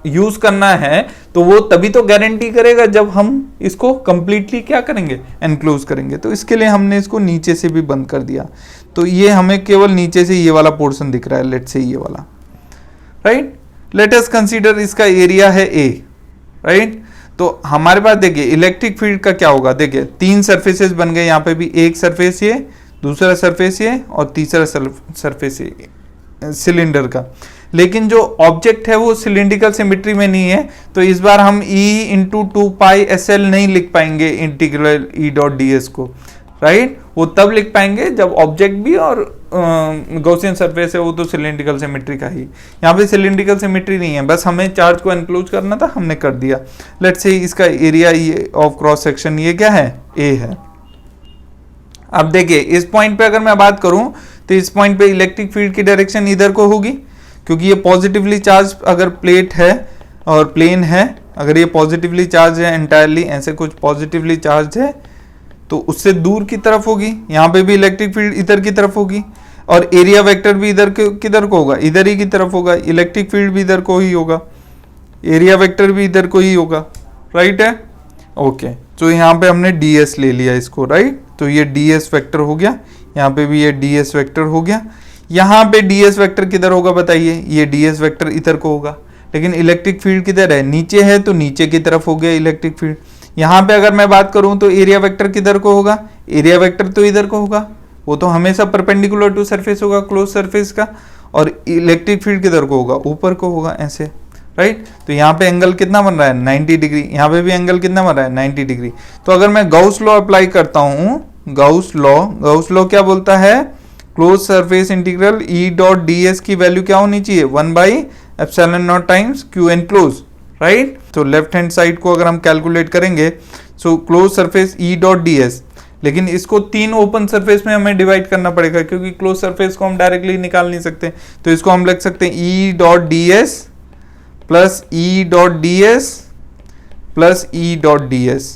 यूज करना है तो वो तभी तो गारंटी करेगा जब हम इसको कंप्लीटली क्या करेंगे, एनक्लोज करेंगे। तो इसके लिए हमने इसको नीचे से भी बंद कर दिया, तो ये हमें केवल नीचे से ये वाला पोर्शन दिख रहा है, लेट से ये वाला, राइट। लेट अस कंसीडर इसका एरिया है A, राइट। तो हमारे पास देखिए इलेक्ट्रिक फील्ड का क्या होगा, देखिए 3 सरफेसेस बन गए, यहाँ पे भी एक सरफेस ये, दूसरा सरफेस ये और तीसरा सरफेस ये सिलेंडर का। लेकिन जो ऑब्जेक्ट है वो सिलिंड्रिकल सिमेट्री में नहीं है, तो इस बार हम E × 2πSL नहीं लिख पाएंगे इंटीग्रल E.ds को। राइट वो तब लिख पाएंगे जब ऑब्जेक्ट भी और गॉसियन सरफेस है वो तो सिलिंड्रिकल सिमेट्री का ही, यहाँ पे सिलिंड्रिकल सिमेट्री नहीं है, बस हमें चार्ज को एनक्लोज करना था, हमने कर दिया। लेट्स से इसका एरिया ये ऑफ क्रॉस सेक्शन ये क्या है, ए है। अब देखिए इस पॉइंट पे अगर मैं बात करूं तो इस पॉइंट पे इलेक्ट्रिक फील्ड की डायरेक्शन इधर को होगी, क्योंकि ये पॉजिटिवली चार्ज अगर प्लेट है और प्लेन है, अगर ये पॉजिटिवली चार्ज है एंटायरली, ऐसे कुछ पॉजिटिवली चार्ज है तो उससे दूर की तरफ होगी, यहाँ पे भी इलेक्ट्रिक फील्ड इधर की तरफ होगी, और एरिया वेक्टर भी इधर किधर को होगा, इधर ही की तरफ होगा, इलेक्ट्रिक फील्ड भी इधर को ही होगा, एरिया वेक्टर भी इधर को ही होगा, राइट है। ओके तो यहाँ पे हमने ds ले लिया इसको, राइट, तो ये ds वेक्टर हो गया, यहाँ पे भी ये ds वेक्टर हो गया। यहाँ पे ds वेक्टर किधर होगा बताइए, ये ds वेक्टर इधर को होगा, लेकिन इलेक्ट्रिक फील्ड किधर है, नीचे है, तो नीचे की तरफ हो गया इलेक्ट्रिक फील्ड। यहाँ पे अगर मैं बात करूं तो एरिया वेक्टर किधर को होगा, एरिया वेक्टर तो इधर को होगा, वो तो हमेशा परपेंडिकुलर टू सरफेस होगा, क्लोज सरफेस का, और इलेक्ट्रिक फील्ड किधर को होगा, ऊपर को होगा ऐसे, राइट। तो यहाँ पे एंगल कितना बन रहा है 90 डिग्री, यहाँ पे भी एंगल कितना बन रहा है 90 डिग्री। तो अगर मैं गाउस लॉ अप्लाई करता हूँ, गाउस लॉ क्या बोलता है, close surface integral E dot ds की वैल्यू क्या होनी चाहिए 1/ε0 टाइम्स क्यू एनक्लोज, राइट। तो लेफ्ट हैंड साइड को अगर हम कैलकुलेट करेंगे, so close surface E dot ds, लेकिन इसको 3 ओपन सरफेस में हमें डिवाइड करना पड़ेगा, क्योंकि क्लोज सरफेस को हम डायरेक्टली निकाल नहीं सकते, तो इसको हम लिख सकते हैं E dot ds plus E dot ds plus E dot ds।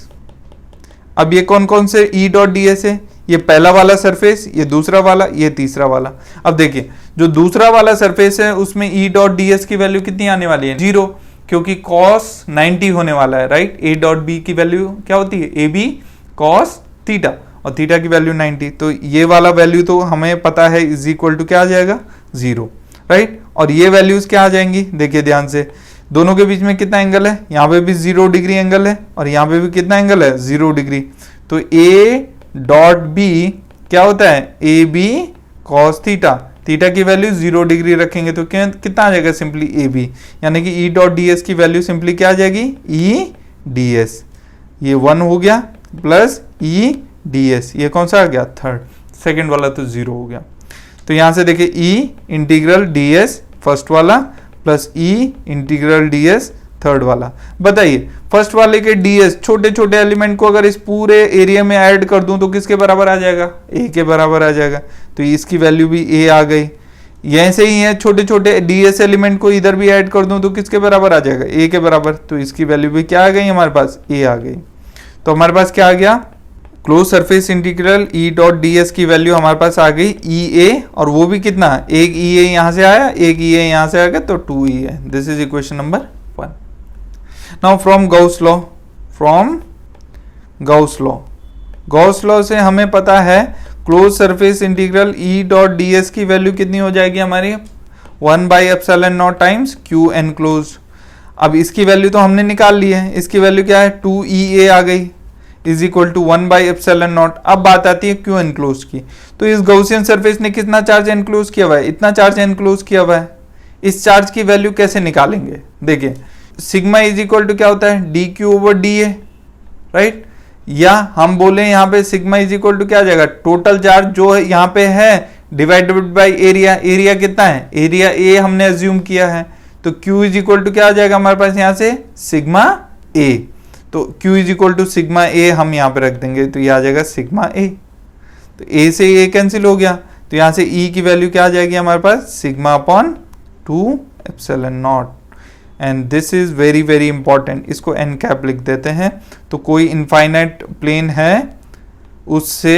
अब ये कौन कौन से E डॉट ds है, ये पहला वाला सरफेस, ये दूसरा वाला, ये तीसरा वाला। अब देखिए जो दूसरा वाला सरफेस है उसमें E डॉट ds की वैल्यू कितनी आने वाली है 0, क्योंकि cos 90 होने वाला है, राइट। A डॉट b की वैल्यू क्या होती है, AB cos थीटा, और थीटा की वैल्यू 90, तो ये वाला वैल्यू तो हमें पता है इज इक्वल टू क्या आ जाएगा 0, राइट। और ये वैल्यूज क्या आ जाएंगी, देखिए ध्यान से, दोनों के बीच में कितना एंगल है, यहाँ पे भी 0 डिग्री एंगल है, और यहाँ पे भी कितना एंगल है 0 डिग्री। तो A डॉट b क्या होता है AB cos थीटा, थीटा की वैल्यू 0 डिग्री रखेंगे तो कितना आ जाएगा सिंपली AB, यानी कि E डॉट ds की वैल्यू सिंपली क्या आ जाएगी E ds, ये 1 हो गया, प्लस E ds, ये कौन सा आ गया थर्ड, सेकेंड वाला तो 0 हो गया। तो यहां से देखिए E इंटीग्रल ds फर्स्ट वाला plus E integral ds third वाला। बताइए फर्स्ट वाले के ds छोटे छोटे एलिमेंट को अगर इस पूरे एरिया में ऐड कर दूं तो किसके बराबर आ जाएगा, a के बराबर आ जाएगा, तो इसकी वैल्यू भी a आ गई। ऐसे ही है, छोटे छोटे ds एलिमेंट को इधर भी ऐड कर दूं तो किसके बराबर आ जाएगा, a के बराबर, तो इसकी वैल्यू भी क्या आ गई हमारे पास, a आ गई। तो हमारे पास क्या आ गया, close surface integral E dot ds की वैल्यू हमारे पास आ गई EA, और वो भी कितना, एक EA यहाँ से आया, एक EA यहाँ से आ गया, तो 2E है। This is equation number 1। Now from Gauss law से हमें पता है close surface integral E dot ds की वैल्यू कितनी हो जाएगी हमारी 1/ε0 टाइम्स क्यू एनक्लोज। अब इसकी वैल्यू तो हमने निकाल ली है, इसकी वैल्यू क्या है 2EA आ गई, इज इक्वल टू 1/ε0। अब बात आती है क्यू एनक्लोज की, तो इस गॉसियन सरफेस ने कितना चार्ज एनक्लोज किया हुआ है, इतना चार्ज एनक्लोज किया हुआ है। इस चार्ज की वैल्यू कैसे निकालेंगे, देखिए सिग्मा इज इक्वल टू क्या होता है dq/dA, राइट, या हम बोले यहाँ पे सिग्मा इज इक्वल टू क्या आ जाएगा, टोटल चार्ज जो है यहाँ पे है डिवाइडेड बाई एरिया, एरिया कितना है, एरिया A हमने अज्यूम किया है, तो Q इज इक्वल टू क्या आ जाएगा हमारे पास यहाँ से सिग्मा A, तो Q is equal to sigma A हम यहाँ पे रख देंगे, तो ये आ जाएगा सिग्मा A, तो A से A कैंसिल हो गया, तो यहाँ से E की वैल्यू क्या आ जाएगी हमारे पास sigma upon 2ε0, and this is very very important, इसको n कैप लिख देते हैं। तो कोई इनफाइनाइट प्लेन है उससे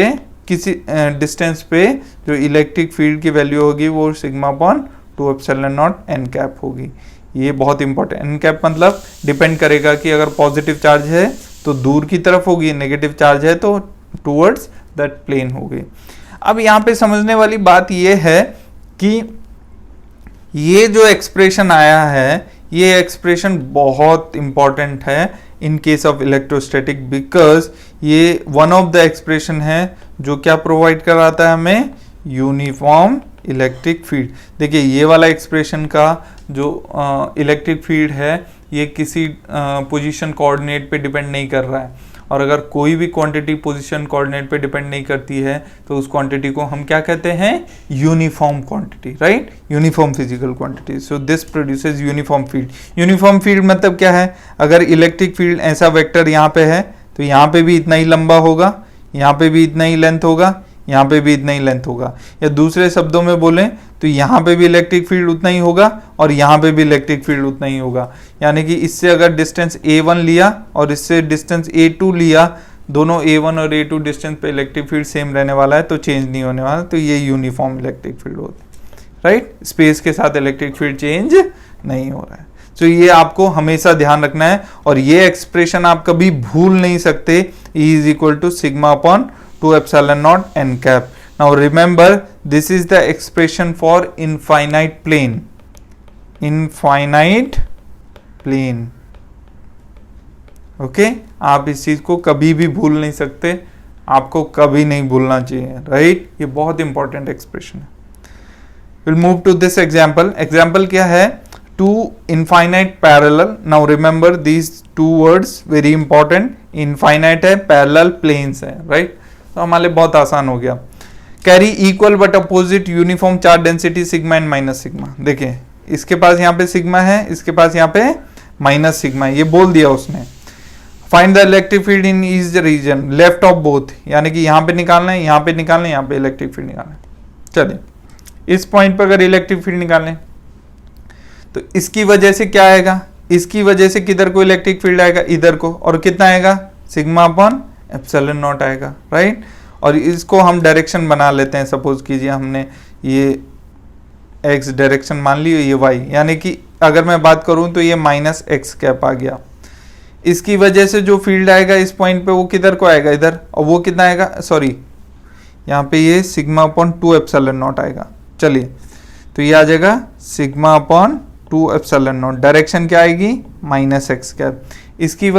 किसी डिस्टेंस पे जो इलेक्ट्रिक फील्ड की वैल्यू होगी वो सिग्मा अपॉन 2ε0 n कैप होगी। ये बहुत इंपॉर्टेंट, n कैप मतलब डिपेंड करेगा कि अगर पॉजिटिव चार्ज है तो दूर की तरफ होगी, नेगेटिव चार्ज है तो टूवर्ड्स दैट प्लेन होगी। अब यहाँ पे समझने वाली बात ये है कि ये जो एक्सप्रेशन आया है, ये एक्सप्रेशन बहुत इंपॉर्टेंट है in case of electrostatic, because ये वन ऑफ द एक्सप्रेशन है जो क्या प्रोवाइड कराता है हमें, यूनिफॉर्म इलेक्ट्रिक फील्ड। देखिए ये वाला एक्सप्रेशन का जो इलेक्ट्रिक फील्ड है ये किसी पोजीशन कोऑर्डिनेट पे डिपेंड नहीं कर रहा है, और अगर कोई भी क्वांटिटी पोजीशन कोऑर्डिनेट पे डिपेंड नहीं करती है तो उस क्वांटिटी को हम क्या कहते हैं, uniform quantity, right, uniform physical quantity. So this produces uniform field. Uniform field मतलब क्या है, अगर इलेक्ट्रिक फील्ड ऐसा वेक्टर यहाँ पे है तो यहाँ पे भी इतना ही लंबा होगा, यहाँ पे भी इतना ही लेंथ होगा, यहाँ पे भी इतना ही लेंथ होगा, या दूसरे शब्दों में बोलें तो यहाँ पे भी इलेक्ट्रिक फील्ड उतना ही होगा और यहाँ पे भी इलेक्ट्रिक फील्ड उतना ही होगा। यानी कि इससे अगर डिस्टेंस a1 लिया और इससे डिस्टेंस a2 लिया, दोनों a1 और a2 डिस्टेंस पे इलेक्ट्रिक फील्ड सेम रहने वाला है तो चेंज नहीं होने वाला, तो ये यूनिफॉर्म इलेक्ट्रिक फील्ड होता है, राइट। स्पेस के साथ इलेक्ट्रिक फील्ड चेंज नहीं हो रहा है। तो ये आपको हमेशा ध्यान रखना है और ये एक्सप्रेशन आप कभी भूल नहीं सकते, E is equal to sigma upon 2 epsilon naught n cap. Now remember, this is the expression for infinite plane. Infinite plane. Okay? आप इस चीज को कभी भी भूल नहीं सकते, आपको कभी नहीं भूलना चाहिए, राइट? ये बहुत इंपॉर्टेंट एक्सप्रेशन है। We'll move to this example. Example क्या है? Two infinite parallel. Now remember these two words very important. Infinite है, parallel planes है, right? तो हमारे बहुत आसान हो गया। Carry equal but opposite uniform charge density sigma and minus sigma. देखिए इसके पास यहाँ पे सिग्मा है, इसके पास यहाँ पे माइनस सिग्मा है, ये बोल दिया उसने। Find the electric field in each reason left of both, यानी कि यहाँ पे निकालना है, यहाँ पे निकालना है, यहाँ पे इलेक्ट्रिक फील्ड निकालना है। चलिए इस पॉइंट पर अगर इलेक्ट्रिक फील्ड निकालें तो इसकी वजह से क्या आएगा, इसकी वजह से किधर को इलेक्ट्रिक फील्ड आएगा, इधर को, और कितना आएगा, सिग्मा अपॉन एप्सिलॉन नॉट आएगा, राइट। और इसको हम डायरेक्शन बना लेते हैं, सपोज कीजिए हमने ये एक्स डायरेक्शन मान ली, ये वाई, यानी कि अगर मैं बात करूं तो ये माइनस एक्स कैप आ गया। इसकी वजह से जो फील्ड आएगा इस पॉइंट पे वो किधर को आएगा, इधर, और वो कितना आएगा, सॉरी यहाँ पे ये सिग्मा अपॉन 2 एप्सिलॉन नॉट आएगा। चलिए तो ये आ जाएगा sigma upon 2 epsilon not, direction क्या आएगी, माइनस एक्स कैप। इसकी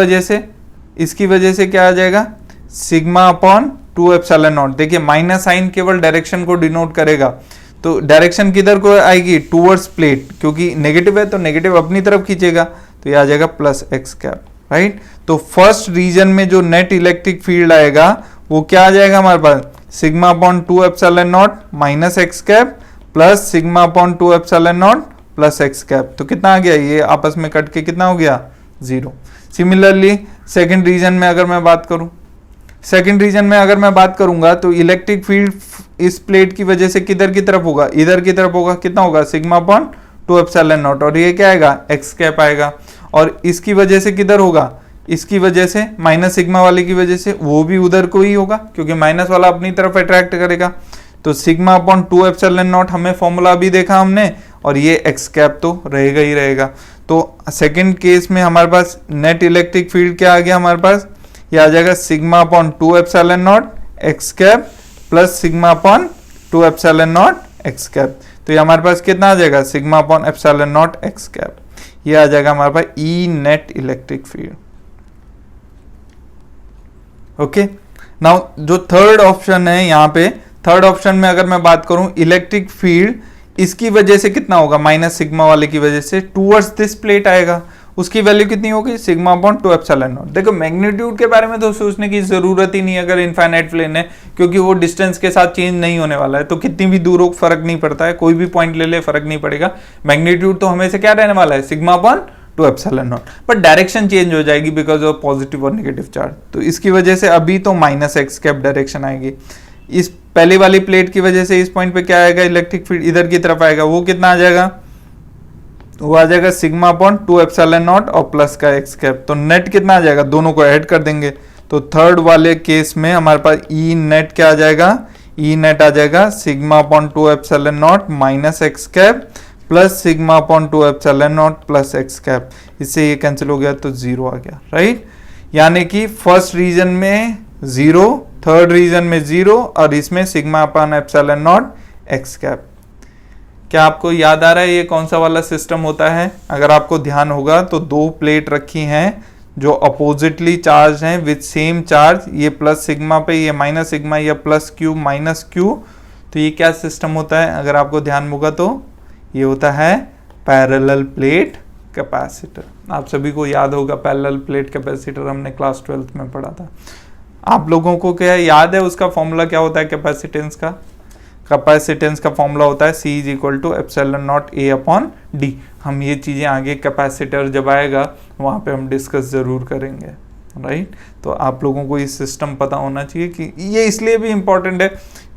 वजह से क्या आ जाएगा, सिग्मा अपॉन 2 एप्सिलॉन नॉट। देखिए माइनस साइन केवल डायरेक्शन को डिनोट करेगा, तो डायरेक्शन किधर को आएगी, टूवर्ड्स प्लेट, क्योंकि नेगेटिव है तो नेगेटिव अपनी तरफ खींचेगा, तो ये आ जाएगा प्लस एक्स कैप, राइट। तो फर्स्ट रीजन में जो नेट इलेक्ट्रिक फील्ड आएगा वो क्या आ जाएगा हमारे पास, sigma upon 2 epsilon naught minus x cap plus sigma upon 2 epsilon naught plus x cap. तो कितना आ गया, ये आपस में कट के कितना हो गया, 0। सिमिलरली सेकंड रीजन में अगर मैं बात करूंगा तो इलेक्ट्रिक फील्ड इस प्लेट की वजह से किधर की तरफ होगा, इधर की तरफ होगा, कितना होगा, सिग्मा अपॉन 2 एप्सिलॉन नॉट, और ये क्या आएगा, एक्स कैप आएगा। और इसकी वजह से किधर होगा, इसकी वजह से माइनस सिग्मा वाले की वजह से वो भी उधर को ही होगा, क्योंकि माइनस वाला अपनी तरफ अट्रैक्ट करेगा। तो सिग्मा अपॉन 2 एप्सिलॉन नॉट हमें फॉर्मूला भी देखा हमने, और ये एक्स कैप तो रहेगा ही रहेगा। तो सेकंड केस में हमारे पास नेट इलेक्ट्रिक फील्ड क्या आ गया हमारे पास, ये आ जाएगा sigma upon 2 epsilon naught x cap plus sigma upon 2 epsilon naught x cap. तो ये हमारे पास कितना आ जाएगा, sigma upon epsilon naught x cap, ये आ जाएगा हमारे पास e net electric field. Okay, now जो थर्ड ऑप्शन है यहाँ पे, थर्ड ऑप्शन में अगर मैं बात करूं इलेक्ट्रिक फील्ड इसकी वजह से कितना होगा, माइनस सिग्मा वाले की वजह से टूवर्ड्स दिस प्लेट आएगा, उसकी वैल्यू कितनी होगी, सिग्मा अपॉन 2 एप्सिलॉन नॉट। देखो मैग्नीट्यूड के बारे में तो सोचने की जरूरत ही नहीं अगर इनफाइनाइट प्लेन है, क्योंकि वो डिस्टेंस के साथ चेंज नहीं होने वाला है, तो कितनी भी दूर हो फर्क नहीं पड़ता है, कोई भी पॉइंट ले ले फर्क नहीं पड़ेगा। मैग्नीट्यूड तो हमेशा क्या रहने वाला है, sigma upon 2 epsilon not, but direction change हो जाएगी बिकॉज ऑफ पॉजिटिव और नेगेटिव चार्ज, तो इसकी वजह से अभी तो माइनस एक्स कैप डायरेक्शन आएगी। इस पहले वाली प्लेट की वजह से इस पॉइंट पे क्या आएगा, इलेक्ट्रिक फील्ड इधर की तरफ आएगा, वो कितना आ जाएगा, वो आ जाएगा सिग्मा अपॉन 2 एप्सिलॉन नॉट और प्लस का एक्स कैप। तो नेट कितना आ जाएगा, दोनों को ऐड कर देंगे, तो थर्ड वाले केस में हमारे पास ई नेट क्या आ जाएगा, ई नेट आ जाएगा sigma upon 2 epsilon naught minus x cap plus sigma upon 2 epsilon naught plus x cap. इससे ये कैंसिल हो गया तो 0 आ गया, राइट। यानी कि फर्स्ट रीजन में 0, थर्ड रीजन में 0 और इसमें sigma upon epsilon naught x cap. क्या आपको याद आ रहा है ये कौन सा वाला सिस्टम होता है? अगर आपको ध्यान होगा तो दो प्लेट रखी हैं जो अपोजिटली चार्ज हैं विद सेम चार्ज, ये प्लस सिग्मा पे, ये माइनस सिग्मा, या प्लस क्यू माइनस क्यू। तो ये क्या सिस्टम होता है? अगर आपको ध्यान होगा तो ये होता है पैरेलल प्लेट कैपेसिटर। आप सभी को याद होगा पैरेलल प्लेट कैपेसिटर हमने क्लास 12th में पढ़ा था। आप लोगों को क्या याद है उसका फॉर्मूला क्या होता है कैपेसिटेंस का? कैपेसिटेंस का फॉर्मूला होता है C is equal to epsilon naught A upon D। हम ये चीज़ें आगे कैपेसिटर जब आएगा वहाँ पे हम डिस्कस ज़रूर करेंगे, राइट। तो आप लोगों को ये सिस्टम पता होना चाहिए कि ये इसलिए भी इम्पोर्टेंट है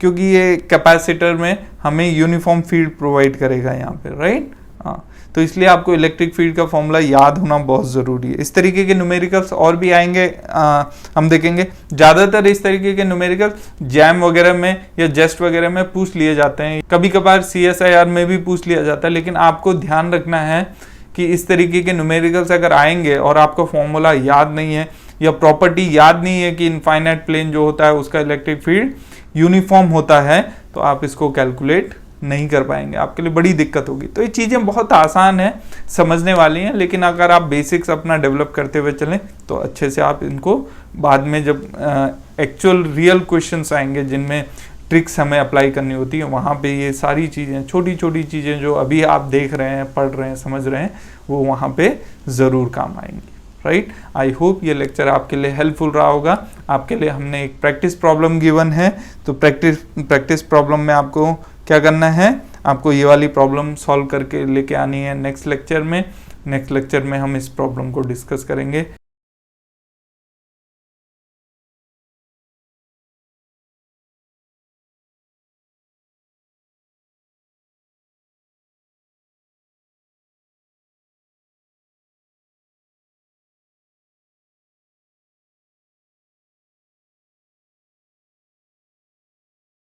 क्योंकि ये कैपेसिटर में हमें यूनिफॉर्म फील्ड प्रोवाइड करेगा यहाँ पे, राइट। हाँ, तो इसलिए आपको इलेक्ट्रिक फील्ड का फॉर्मूला याद होना बहुत ज़रूरी है। इस तरीके के न्यूमेरिकल्स और भी आएंगे, हम देखेंगे। ज़्यादातर इस तरीके के न्यूमेरिकल्स जैम वगैरह में या जेस्ट वगैरह में पूछ लिए जाते हैं, कभी कभार CSIR में भी पूछ लिया जाता है। लेकिन आपको ध्यान रखना है कि इस तरीके के न्यूमेरिकल्स अगर आएंगे और आपको फॉर्मूला याद नहीं है या प्रॉपर्टी याद नहीं है कि इनफाइनाइट प्लेन जो होता है उसका इलेक्ट्रिक फील्ड यूनिफॉर्म होता है, तो आप इसको कैलकुलेट नहीं कर पाएंगे, आपके लिए बड़ी दिक्कत होगी। तो ये चीज़ें बहुत आसान है, समझने वाली हैं, लेकिन अगर आप बेसिक्स अपना डेवलप करते हुए चलें तो अच्छे से आप इनको बाद में जब एक्चुअल रियल क्वेश्चंस आएंगे जिनमें ट्रिक्स हमें अप्लाई करनी होती है, वहाँ पे ये सारी चीज़ें, छोटी छोटी चीज़ें जो अभी आप देख रहे हैं, पढ़ रहे हैं, समझ रहे हैं, वो वहाँ पे ज़रूर काम आएंगी, राइट। आई होप ये लेक्चर आपके लिए हेल्पफुल रहा होगा। आपके लिए हमने एक प्रैक्टिस प्रॉब्लम गिवन है, तो प्रैक्टिस प्रॉब्लम में आपको क्या करना है, आपको ये वाली प्रॉब्लम सॉल्व करके लेके आनी है नेक्स्ट लेक्चर में। नेक्स्ट लेक्चर में हम इस प्रॉब्लम को डिस्कस करेंगे।